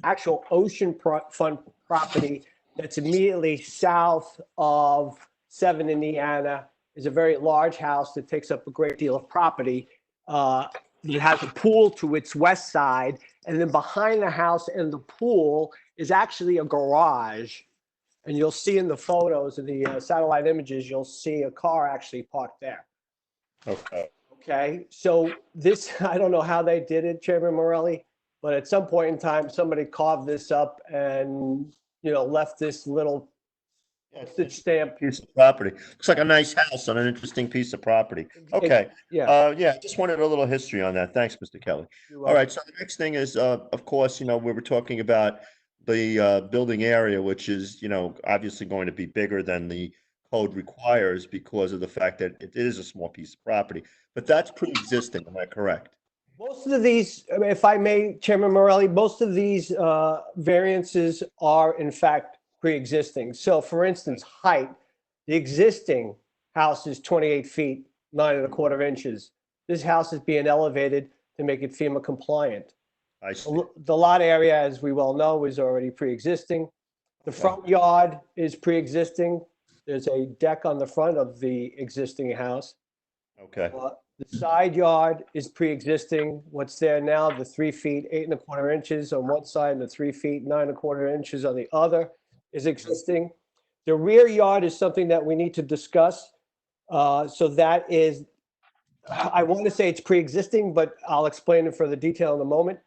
actual oceanfront property that's immediately south of 7 Indiana. Is a very large house that takes up a great deal of property. It has a pool to its west side, and then behind the house and the pool is actually a garage. And you'll see in the photos of the satellite images, you'll see a car actually parked there. Okay, so this, I don't know how they did it, Chairman Morelli, but at some point in time, somebody carved this up and, left this little postage stamp piece of property. Looks like a nice house on an interesting piece of property. Okay. Yeah. Just wanted a little history on that. Thanks, Mr. Kelly. All right. So the next thing is, of course, we were talking about the building area, which is, obviously going to be bigger than the code requires because of the fact that it is a small piece of property, but that's pre-existing. Am I correct? Most of these, if I may, Chairman Morelli, most of these variances are in fact pre-existing. So for instance, height, the existing house is 28 feet, 9¼ inches. This house is being elevated to make it FEMA compliant. I see. The lot area, as we well know, is already pre-existing. The front yard is pre-existing. There's a deck on the front of the existing house. Okay. The side yard is pre-existing. What's there now, the 3 feet, 8¼ inches on one side and the 3 feet, 9¼ inches on the other is existing. The rear yard is something that we need to discuss. So that is, I want to say it's pre-existing, but I'll explain in further detail in a moment.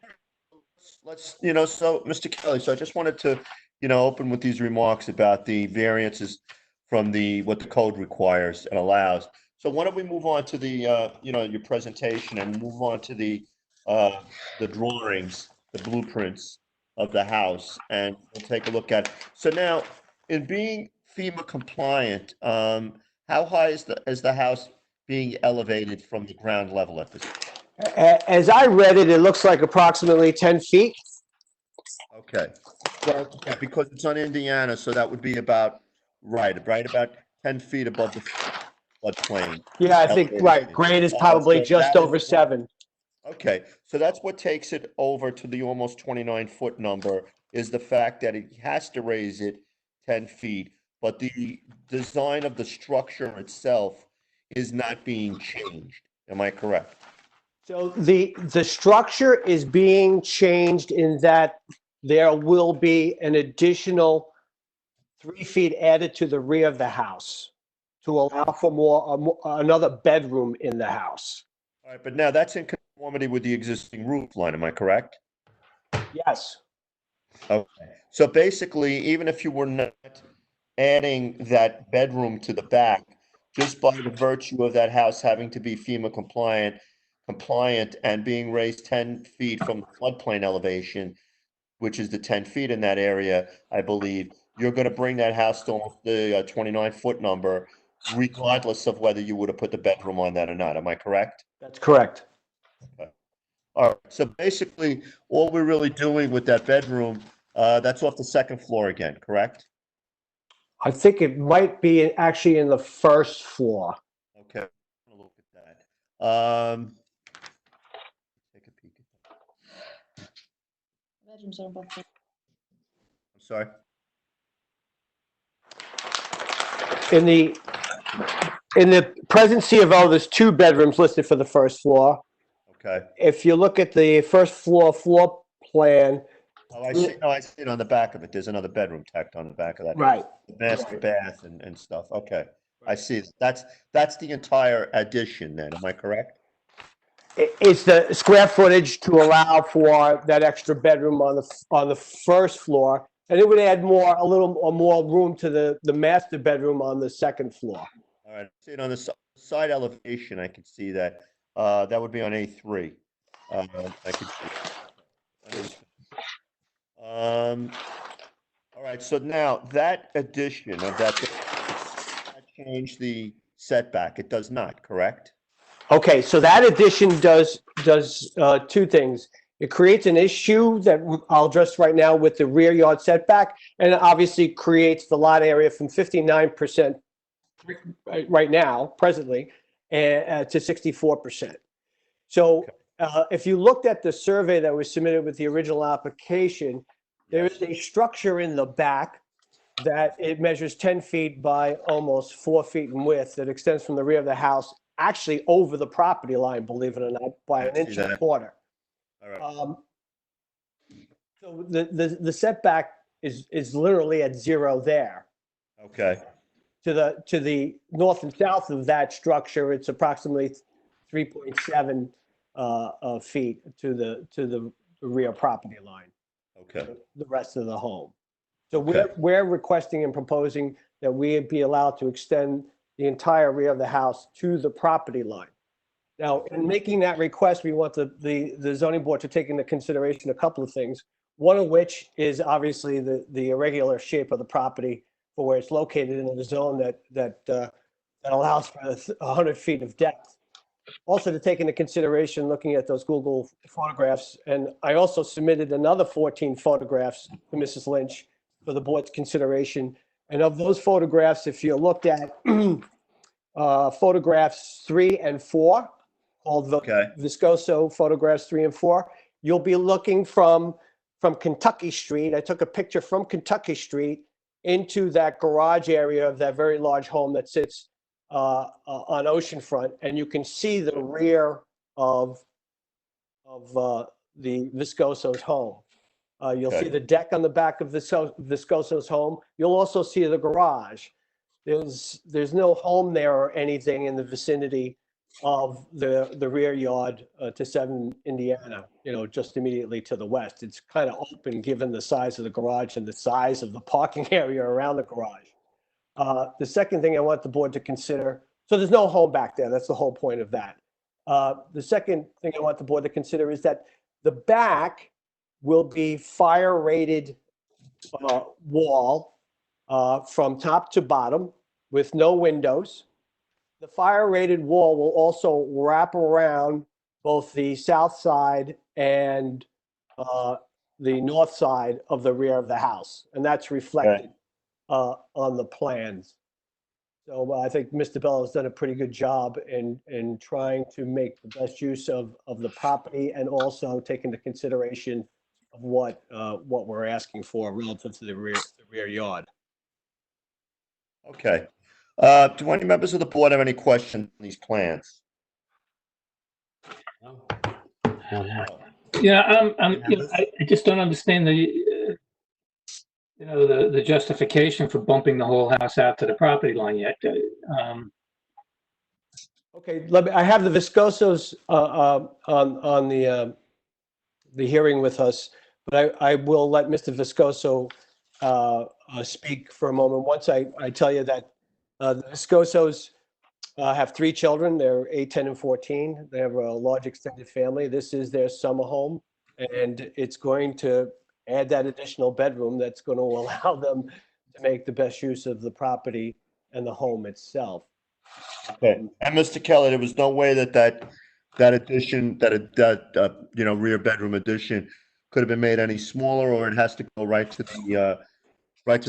Let's, so Mr. Kelly, so I just wanted to, open with these remarks about the variances from what the code requires and allows. So why don't we move on to the, your presentation and move on to the drawings, the blueprints of the house, and we'll take a look at. So now, in being FEMA compliant, how high is the house being elevated from the ground level at this point? As I read it, it looks like approximately 10 feet. Okay. Well, yeah, because it's on Indiana, so that would be about about 10 feet above the floodplain. Yeah, I think, right. Grade is probably just over 7. Okay, so that's what takes it over to the almost 29-foot number, is the fact that it has to raise it 10 feet, but the design of the structure itself is not being changed. Am I correct? So the structure is being changed in that there will be an additional 3 feet added to the rear of the house to allow for another bedroom in the house. All right, but now that's in conformity conformity with the existing roof line, am I correct? Yes. Okay, so basically, even if you were not adding that bedroom to the back, just by the virtue of that house having to be FEMA compliant and being raised 10 feet from the floodplain elevation, which is the 10 feet in that area, I believe, you're gonna bring that house to almost the 29-foot number, regardless of whether you would have put the bedroom on that or not. Am I correct? That's correct. Okay. All right, so basically, all we're really doing with that bedroom, that's off the second floor again, correct? I think it might be actually in the first floor. Okay, I'll look at that. Take a peek at that. Bedrooms are above. I'm sorry. In the present C of O, there's 2 bedrooms listed for the first floor. Okay. If you look at the first floor plan. Oh, I see. No, I see it on the back of it. There's another bedroom tacked on the back of that. Right. The master bath and stuff. Okay. I see. That's the entire addition then. Am I correct? It's the square footage to allow for that extra bedroom on the first floor, and it would add a little more room to the master bedroom on the second floor. All right. I see it on the side elevation. I can see that. That would be on A3. I can see. All right. So now that addition of that change the setback. It does not, correct? Okay, so that addition does 2 things. It creates an issue that I'll address right now with the rear yard setback, and it obviously creates the lot area from 59% right now, presently, to 64%. So if you looked at the survey that was submitted with the original application, there is a structure in the back that it measures 10 feet by almost 4 feet in width that extends from the rear of the house, actually over the property line, believe it or not, by an inch and a quarter. All right. So the setback is literally at 0 there. Okay. To the north and south of that structure, it's approximately 3.7 feet to the rear property line. Okay. The rest of the home. So we're requesting and proposing that we be allowed to extend the entire rear of the house to the property line. Now, in making that request, we want the zoning board to take into consideration a couple of things. One of which is obviously the irregular shape of the property for where it's located in the zone that allows for 100 feet of depth. Also to take into consideration looking at those Google photographs, and I also submitted another 14 photographs to Mrs. Lynch for the board's consideration. And of those photographs, if you looked at photographs 3 and 4, called the Viscoso photographs 3 and 4, you'll be looking from Kentucky Street. I took a picture from Kentucky Street into that garage area of that very large home that sits on oceanfront, and you can see the rear of the Viscoso's home. You'll see the deck on the back of Viscoso's home. You'll also see the garage. There's no home there or anything in the vicinity of the rear yard to 7 Indiana, just immediately to the west. It's kind of open given the size of the garage and the size of the parking area around the garage. The second thing I want the board to consider, so there's no home back there. That's the whole point of that. The second thing I want the board to consider is that the back will be fire rated wall from top to bottom with no windows. The fire rated wall will also wrap around both the south side and the north side of the rear of the house, and that's reflected on the plans. So I think Mr. Bell has done a pretty good job in trying to make the best use of the property and also take into consideration of what we're asking for relative to the rear yard. Okay. Do any members of the board have any questions on these plans? Yeah, I just don't understand the justification for bumping the whole house out to the property line yet. Okay, I have the Viscosos on the hearing with us, but I will let Mr. Viscoso speak for a moment. Once I tell you that the Viscosos have 3 children. They're 8, 10, and 14. They have a large extended family. This is their summer home, and it's going to add that additional bedroom that's going to allow them to make the best use of the property and the home itself. Okay. And Mr. Kelly, there was no way that addition, you know, rear bedroom addition could have been made any smaller, or it has to go right to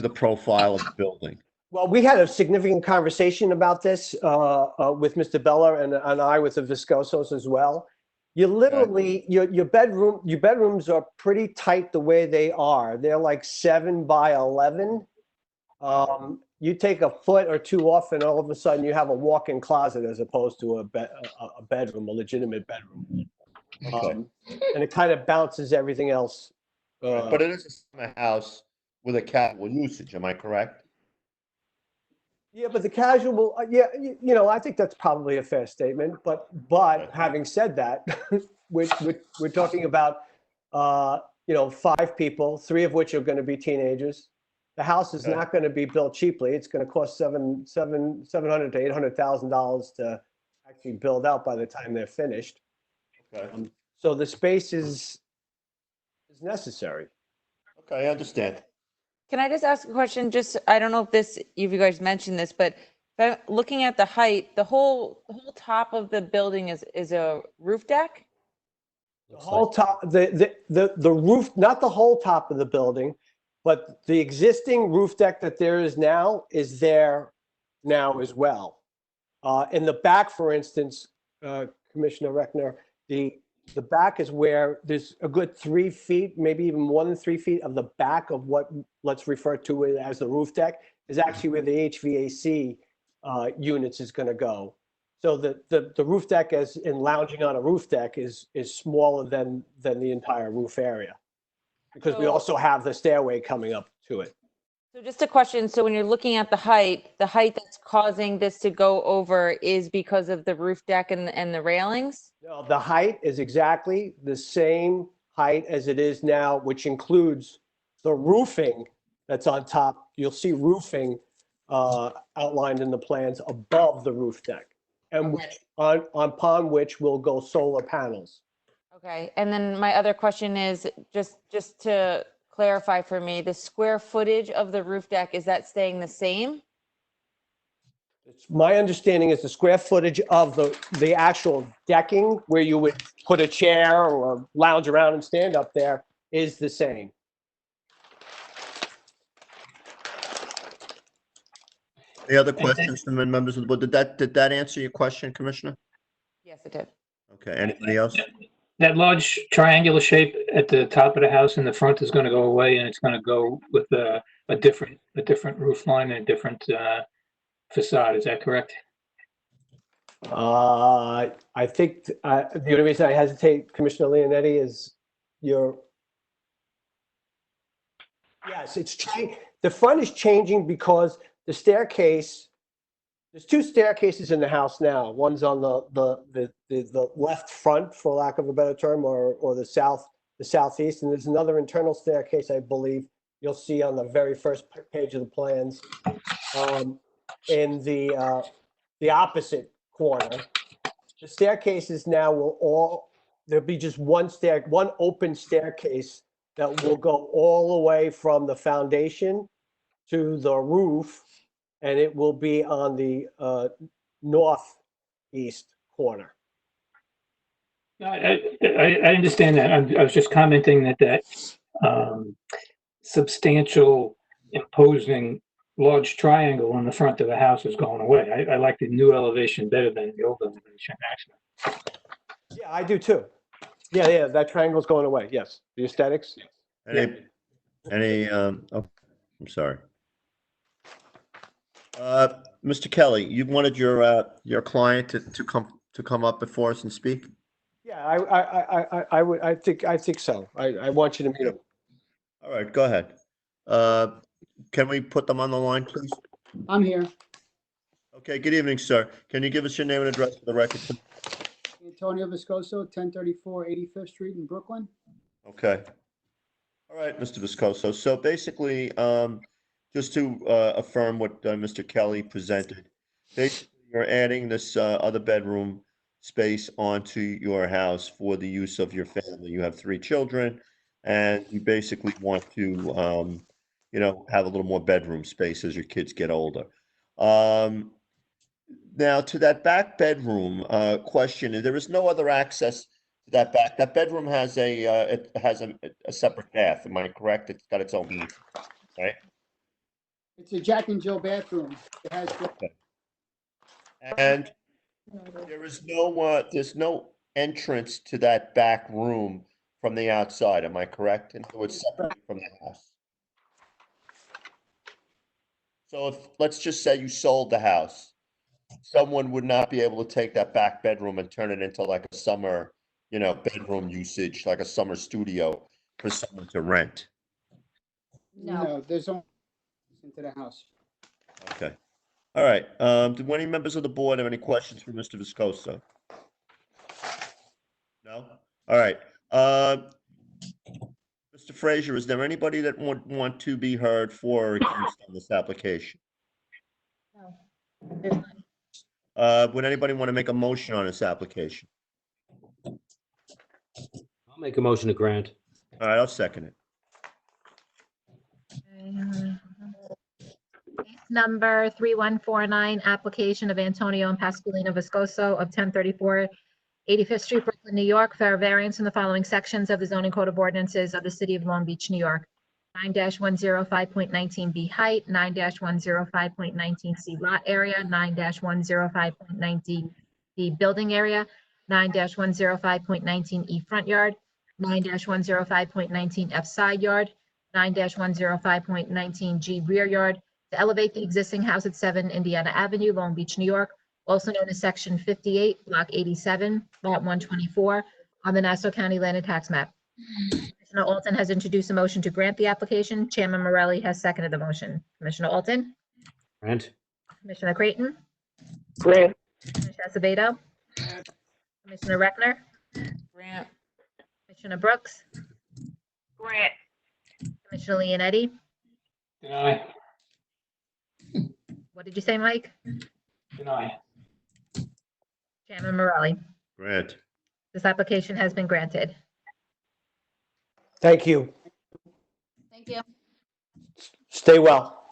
the profile of the building. Well, we had a significant conversation about this with Mr. Bella and I with the Viscosos as well. You literally, your bedrooms are pretty tight the way they are. They're like 7 by 11. You take a foot or 2 off, and all of a sudden you have a walk-in closet as opposed to a bedroom, a legitimate bedroom. Okay. And it kind of bounces everything else. But it is a house with a casual usage. Am I correct? Yeah, but the casual, I think that's probably a fair statement. But having said that, we're talking about 5 people, 3 of which are going to be teenagers. The house is not going to be built cheaply. It's going to cost $700,000 to $800,000 to actually build out by the time they're finished. Okay. So the space is necessary. Okay, I understand. Can I just ask a question? Just, I don't know if you guys mentioned this, but looking at the height, the whole top of the building is a roof deck? The whole top, the roof, not the whole top of the building, but the existing roof deck that there is now is there now as well. In the back, for instance, Commissioner Reckner, the back is where there's a good 3 feet, maybe even more than 3 feet of the back of what let's refer to it as the roof deck is actually where the HVAC units is going to go. So the roof deck, as in lounging on a roof deck, is smaller than the entire roof area, because we also have the stairway coming up to it. So just a question. So when you're looking at the height that's causing this to go over is because of the roof deck and the railings? No, the height is exactly the same height as it is now, which includes the roofing that's on top. You'll see roofing outlined in the plans above the roof deck, and which upon which will go solar panels. Okay. And then my other question is just to clarify for me, the square footage of the roof deck, is that staying the same? My understanding is the square footage of the actual decking where you would put a chair or lounge around and stand up there is the same. Any other questions from the members of the board? Did that answer your question, Commissioner? Yes, it did. Okay, anybody else? That large triangular shape at the top of the house in the front is going to go away, and it's going to go with a different roof line and a different facade. Is that correct? I think the only reason I hesitate, Commissioner Leonetti, is yes, it's changing. The front is changing because the staircase. There's 2 staircases in the house now. One's on the left front, for lack of a better term, or the southeast, and there's another internal staircase, I believe you'll see on the very first page of the plans, in the opposite corner. The staircases now there'll be just one open staircase that will go all the way from the foundation to the roof, and it will be on the northeast corner. I understand that. I was just commenting that substantial imposing large triangle in the front of the house is going away. I like the new elevation better than the old elevation, actually. Yeah, I do too. Yeah, that triangle's going away. Yes, the aesthetics. I'm sorry. Mr. Kelly, you wanted your client to come up before us and speak? Yeah, I think so. I want you to meet him. All right, go ahead. Can we put them on the line, please? I'm here. Okay, good evening, sir. Can you give us your name and address for the record? Antonio Viscoso, 1034 85th Street in Brooklyn. Okay. All right, Mr. Viscoso. So basically, just to affirm what Mr. Kelly presented, basically you're adding this other bedroom space onto your house for the use of your family. You have 3 children, and you basically want to, have a little more bedroom space as your kids get older. Now, to that back bedroom question, there is no other access to that back. That bedroom has it has a separate bath. Am I correct? It's got its own bath, right? It's a Jack and Jill bathroom. It has. Okay. And there's no entrance to that back room from the outside. Am I correct? And so it's separate from the house. So if let's just say you sold the house, someone would not be able to take that back bedroom and turn it into like a summer, bedroom usage, like a summer studio for someone to rent. No, there's only into the house. Okay. All right. Do any members of the board have any questions for Mr. Viscoso? No? All right. Mr. Frazier, is there anybody that would want to be heard for or against on this application? No. Would anybody want to make a motion on this application? I'll make a motion to grant. All right, I'll second it. Case number 3149, application of Antonio and Pasqualino Viscoso of 1034 85th Street, Brooklyn, New York, for a variance in the following sections of the zoning code of ordinances of the city of Long Beach, New York. 9-105.19B height, 9-105.19C lot area, 9-105.19B building area, 9-105.19E front yard, 9-105.19F side yard, 9-105.19G rear yard, to elevate the existing house at 7 Indiana Avenue, Long Beach, New York, also known as Section 58, Block 87, Lot 124, on the Nassau County Land and Tax Map. Commissioner Alton has introduced a motion to grant the application. Chairman Morelli has seconded the motion. Commissioner Alton? Grant. Commissioner Creighton? Grant. Commissioner Acevedo? Commissioner Reckner? Grant. Commissioner Brooks? Grant. Commissioner Leonetti? Deny. What did you say, Mike? Deny. Chairman Morelli? Grant. This application has been granted. Thank you. Thank you. Stay well.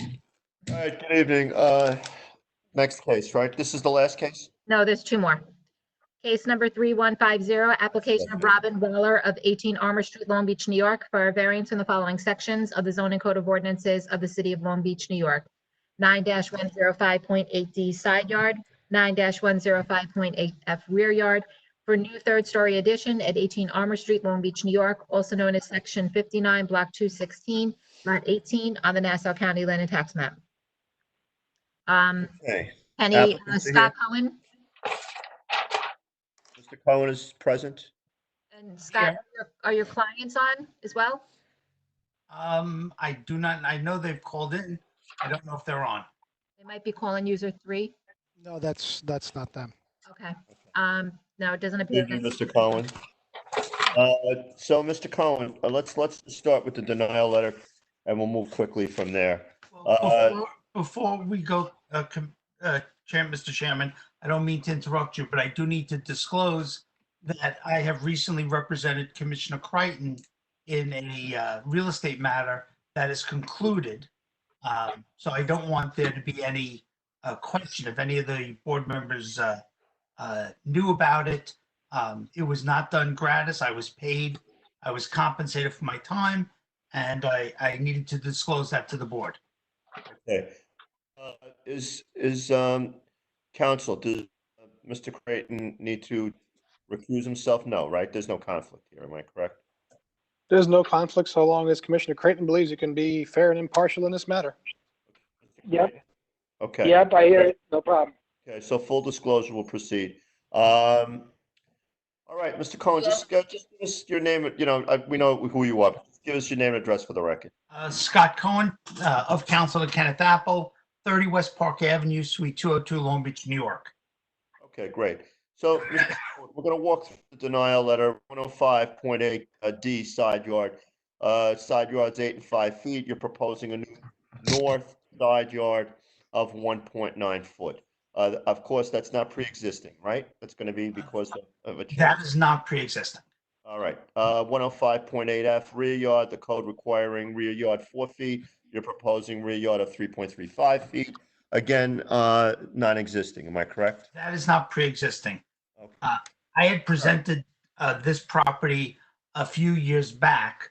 All right, good evening. Next case, right? This is the last case? No, there's 2 more. Case number 3150, application of Robin Waller of 18 Armour Street, Long Beach, New York, for a variance in the following sections of the zoning code of ordinances of the city of Long Beach, New York. 9-105.8D side yard, 9-105.8F rear yard, for new 3rd-story addition at 18 Armour Street, Long Beach, New York, also known as Section 59, Block 216, Lot 18, on the Nassau County Land and Tax Map. Okay. Penny, Applicants are Scott here. Cohen, Mr. Cohen is present. and Scott, are your clients on as well? I do not, I know they've called in. I don't know if they're on. They might be calling user 3. No, that's not them. Okay. No, it doesn't Good appear. evening, Mr. Cohen. So, Mr. Cohen, let's start with the denial letter, and we'll move quickly from there. Before we go, Mr. Chairman, I don't mean to interrupt you, but I do need to disclose that I have recently represented Commissioner Creighton in a real estate matter that is concluded. So I don't want there to be any question if any of the board members knew about it. It was not done gratis. I was paid. I was compensated for my time, and I needed to disclose that to the board. Okay. Is counsel, does Mr. Creighton need to recuse himself? No, right? There's no conflict here. Am I correct? There's no conflict so long as Commissioner Creighton believes he can be fair and impartial in this matter. Yep. Okay. Yep, I hear it. No problem. Okay, so full disclosure will proceed. All right, Mr. Cohen, just give us your name. We know who you are. Just give us your name and address for the record. Scott Cohen of Council to Kenneth Apple, 30 West Park Avenue, Suite 202, Long Beach, New York. Okay, great. So Mr. Cohen, we're going to walk through the denial letter, 105.8 D side yard. Side yard's 8 and 5 feet. You're proposing a new north side yard of 1.9 foot. Of course, that's not pre-existing, right? That's going to be because of a change. That is not pre-existing. All right, 105.8 F, rear yard, the code requiring rear yard 4 feet. You're proposing rear yard of 3.35 feet. Again, non-existing, am I correct? That is not pre-existing. Okay. I had presented this property a few years back.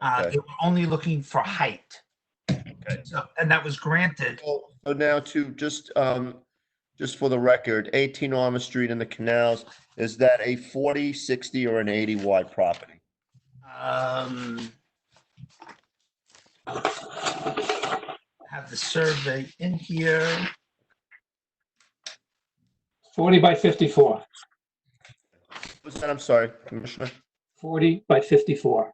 Okay. They were only looking for height. Okay. So, and that was granted. So now to just for the record, 18 Armour Street in the canals, is that a 40, 60, or an 80 wide property? Have the survey in here. 40 by 54. What's that? I'm sorry, Commissioner. 40 by 54.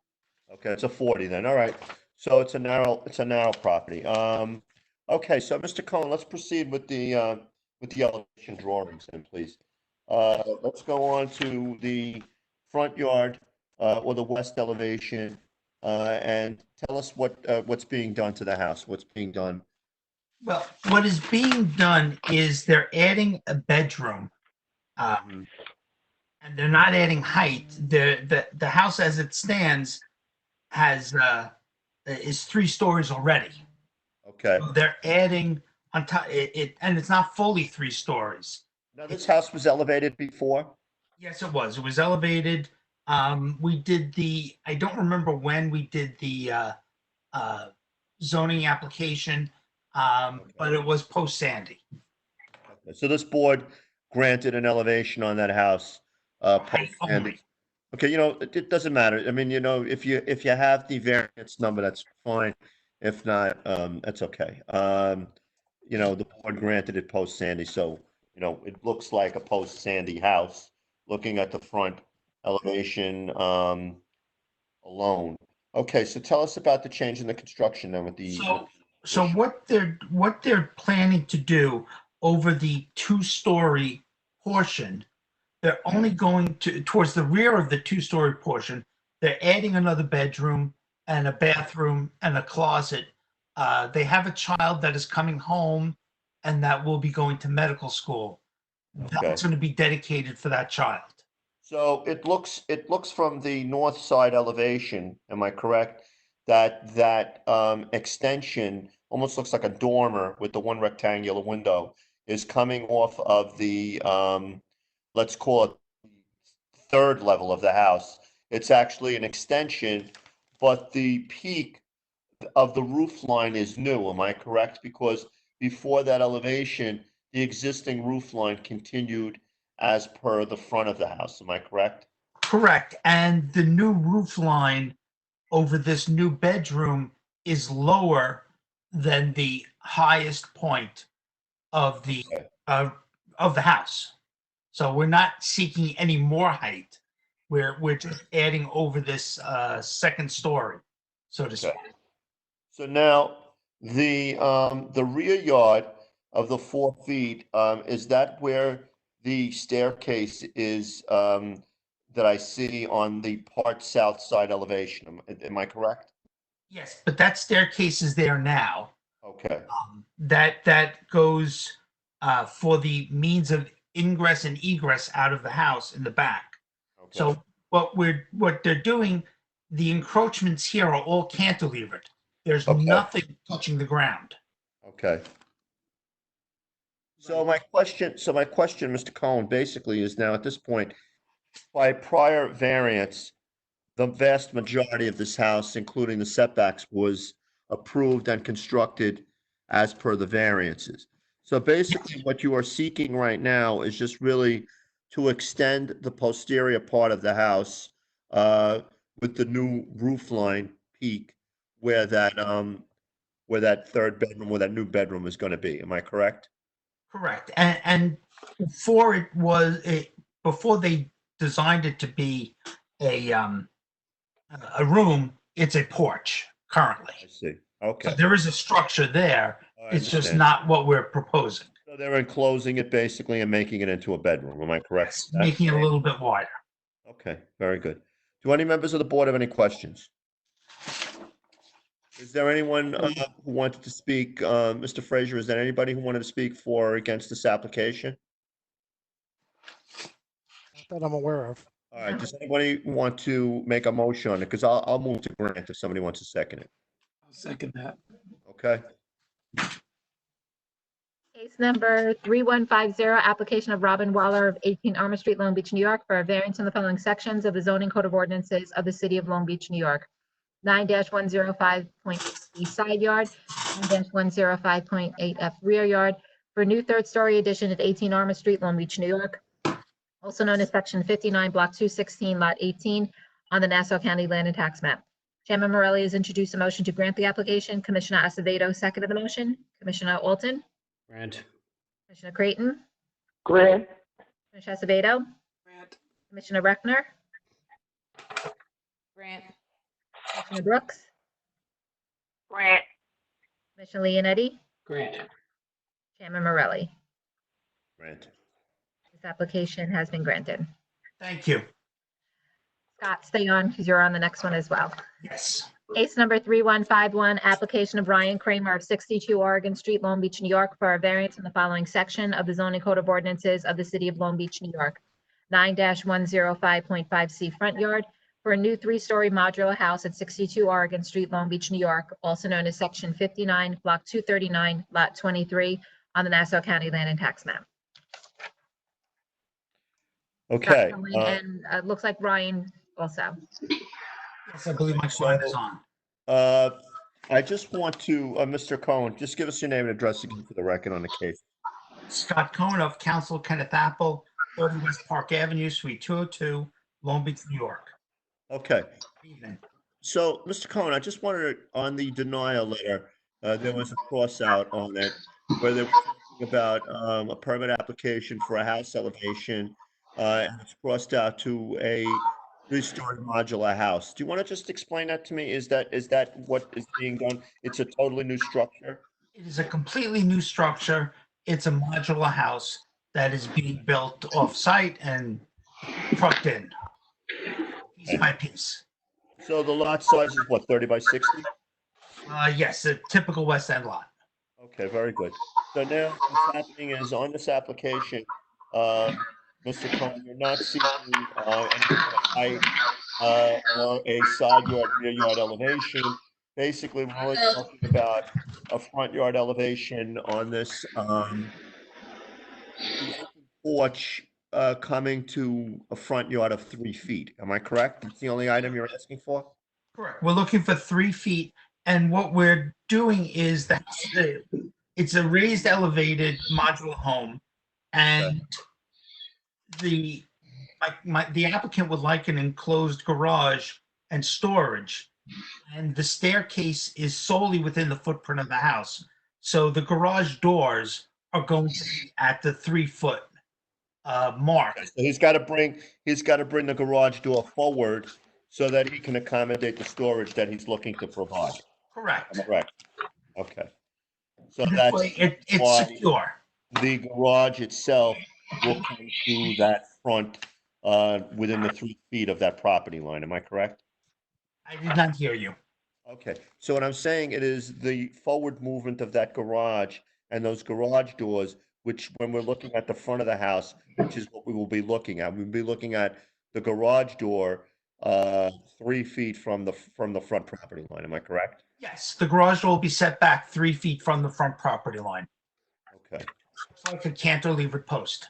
Okay, it's a 40 then. All right. So it's a narrow property. Okay, so Mr. Cohen, let's proceed with the elevation drawings then, please. Let's go on to the front yard or the west elevation and tell us what's being done to the house. What's being done? Well, what is being done is they're adding a bedroom. And they're not adding height. The house as it stands is 3 stories already. Okay. So they're adding on top and it's not fully 3 stories. Now this house was elevated before? Yes, it was. It was elevated. We did I don't remember when we did the zoning application, but it was post Sandy. Okay. So this board granted an elevation on that house. Post Sandy. Okay, it doesn't matter. I mean, if you have the variance number, that's fine. If not, that's okay. The board granted it post Sandy, so it looks like a post Sandy house. Looking at the front elevation alone. Okay, so tell us about the change in the construction then with the. So what they're planning to do over the 2-story portion, they're only going towards the rear of the 2-story portion. They're adding another bedroom and a bathroom and a closet. They have a child that is coming home and that will be going to medical school. Okay. That's going to be dedicated for that child. So it looks from the north side elevation, am I correct? That extension almost looks like a dormer with the one rectangular window is coming off of the let's call it third level of the house. It's actually an extension, but the peak of the roof line is new, am I correct? Because before that elevation, the existing roof line continued as per the front of the house, am I correct? Correct. And the new roof line over this new bedroom is lower than the highest point of the house. So we're not seeking any more height. We're just adding over this second story, so to speak. So now the rear yard of the 4 feet, is that where the staircase is that I see on the part south side elevation? Am I correct? Yes, but that staircase is there now. Okay. That goes for the means of ingress and egress out of the house in the back. Okay. So what they're doing, the encroachments here are all cantilevered. There's nothing touching the ground. Okay. So my question, Mr. Cohen, basically is now at this point, by prior variance, the vast majority of this house, including the setbacks, was approved and constructed as per the variances. So basically what you are seeking right now is just really to extend the posterior part of the house with the new roof line peak where that third bedroom, where that new bedroom is going to be. Am I correct? Correct. And before they designed it to be a room, it's a porch currently. I see. Okay. So there is a structure there, I It's just understand. not what we're proposing. So they're enclosing it basically and making it into a bedroom. Am I correct? It's making it a little bit wider. Okay, very good. Do any members of the board have any questions? Is there anyone who wanted to speak? Mr. Frazier, is there anybody who wanted to speak for or against this application? Not that I'm aware of. All right, does anybody want to make a motion on it? Because I'll move to grant if somebody wants to second it. I'll second that. Okay, Case number 3150, application of Robin Waller of 18 Armour Street, Long Beach, New York, for a variance in the following sections of the zoning code of ordinances of the city of Long Beach, New York. 9-105.8 side yard, 9-105.8F rear yard, for a new third-story addition at 18 Armour Street, Long Beach, New York, also known as Section 59, Block 216, Lot 18, on the Nassau County Land and Tax Map. Chairman Morelli has introduced a motion to grant the application. Commissioner Acevedo seconded the motion. Commissioner Alton? Grant. Commissioner Creighton? Grant. Commissioner Acevedo? Grant. Commissioner Reckner? Grant. Commissioner Brooks? Grant. Commissioner Leonetti? Grant. Chairman Morelli? grant. This application has been granted. Thank you. Scott, stay on because you're on the next one as well. Yes. Case number 3151, application of Ryan Kramer of 62 Oregon Street, Long Beach, New York, for a variance in the following section of the zoning code of ordinances of the city of Long Beach, New York. 9-105.5C front yard, for a new three-story modular house at 62 Oregon Street, Long Beach, New York, also known as Section 59, Block 239, Lot 23, on the Nassau County Land and Tax Map. Okay. And it looks like Ryan also. Yes, I believe my sign is on. I just want to, Mr. Cohen, just give us your name and address again for the record on the case. Scott Cohen of Council Kenneth Apple, 30 West Park Avenue, Suite 202, Long Beach, New York. Okay. Evening. So, Mr. Cohen, I just wanted to, on the denial letter, there was a cross out on it where they were talking about a permit application for a house elevation, and it's crossed out to a three-story modular house. Do you want to just explain that to me? Is that what is being done? It's a totally new structure? It is a completely new structure. It's a modular house that is being built off-site and trucked in, piece by piece. So the lot size is what, 30 by 60? Yes, a typical West End lot. Okay, very good. So now what's happening is on this application, Mr. Cohen, you're not seeking any height or a side yard, rear yard elevation. Basically, we're only talking about a front yard elevation on this porch coming to a front yard of 3 feet. Am I correct? That's the only item you're asking for? Correct. We're looking for 3 feet, and what we're doing is that it's a raised elevated modular home, and the applicant would like an enclosed garage and storage, and the staircase is solely within the footprint of the house. So the garage doors are going to be at the 3-foot mark. So he's got to bring the garage door forward so that he can accommodate the storage that he's looking to provide. Correct. Correct. Okay. So This that's way it's why secure. the garage itself will come to that front within the 3 feet of that property line. Am I correct? I did not hear you. Okay. So what I'm saying, it is the forward movement of that garage and those garage doors, which when we're looking at the front of the house, which is what we will be looking at, we'll be looking at the garage door 3 feet from the front property line. Am I correct? Yes, the garage door will be set back 3 feet from the front property line. Okay. It's like a cantilevered post.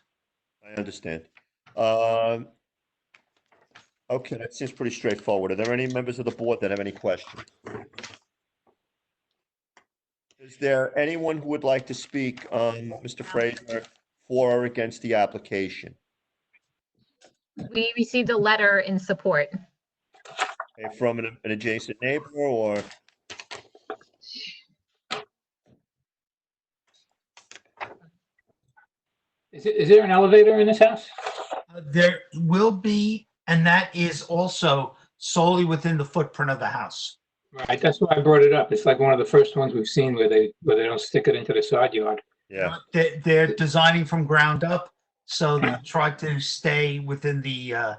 I understand. Okay, that seems pretty straightforward. Are there any members of the board that have any questions? Is there anyone who would like to speak, Mr. Fraser, for or against the application? We received a letter in support. Okay, from an adjacent neighbor or? Is there an elevator in this house? There will be, and that is also solely within the footprint of the house. Right, that's why I brought it up. It's like one of the first ones we've seen where they don't stick it into the side yard. Yeah. They're designing from ground up, so they try to stay within the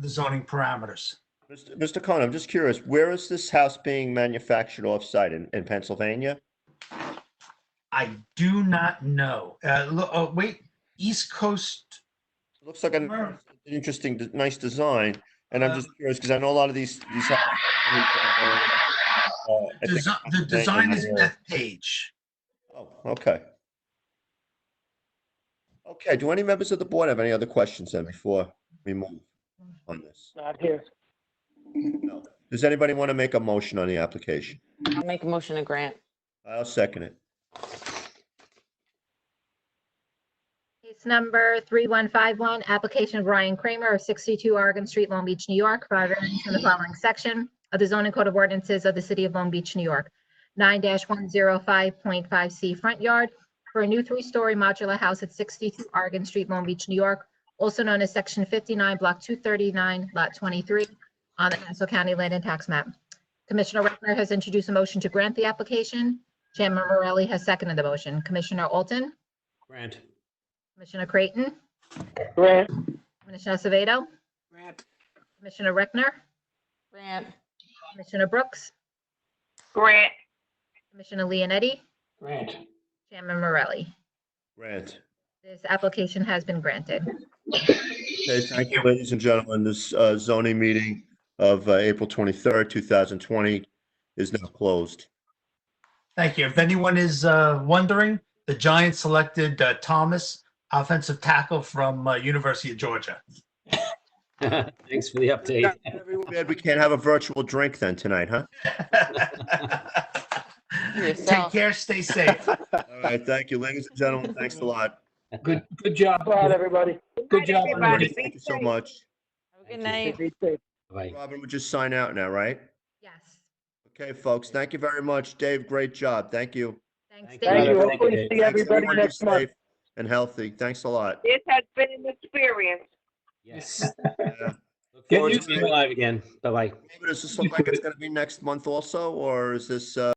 zoning parameters. Mr. Cohen, I'm just curious, where is this house being manufactured off-site in Pennsylvania? I do not know. Wait, East Coast. It looks like an interesting, nice design, and I'm just curious because I know a lot of these houses. The design is Beth Page. Oh, okay. Okay, do any members of the board have any other questions then before we move on this? Not here. No. Does anybody want to make a motion on the application? I'll make a motion to grant. I'll second it. Case number 3151, application of Ryan Kramer of 62 Oregon Street, Long Beach, New York, for a variance in the following section of the zoning code of ordinances of the city of Long Beach, New York. 9-105.5C front yard for a new 3-story modular house at 62 Oregon Street, Long Beach, New York, also known as section 59, block 239, lot 23 on the Nassau County Land and Tax Map. Commissioner Reckner has introduced a motion to grant the application. Chairman Morelli has seconded the motion. Commissioner Alton? Grant. Commissioner Creighton? Grant. Commissioner Acevedo? Grant. Commissioner Reckner? Grant. Commissioner Brooks? Grant. Commissioner Leonetti? Grant. Chairman Morelli? Grant. This application has been granted. Okay, thank you, ladies and gentlemen. This zoning meeting of April 23rd, 2020 is now closed. Thank you. If anyone is wondering, the Giants selected Thomas, offensive tackle from University of Georgia. Thanks for the update. Bad we can't have a virtual drink then tonight, huh? Take care, stay safe. All right, thank you, ladies and gentlemen. Thanks a lot. Good job. Bye, everybody. Good job. Everybody, be Thank you so safe. much. Have a good night. Be safe. Bye. Robin, we'll just sign out now, right? Yes. Okay, folks, thank you very much. Dave, great job. Thank you. Thanks, Thank Thank Dave. you. Thank Hopefully you, see Thanks, everybody everyone. Be next month. safe and healthy. Thanks a lot. This has been an experience. Yes. Yeah. Look Get forward to used to being it. live again. Bye-bye. David, does this look like it's going to be next month also, or is this?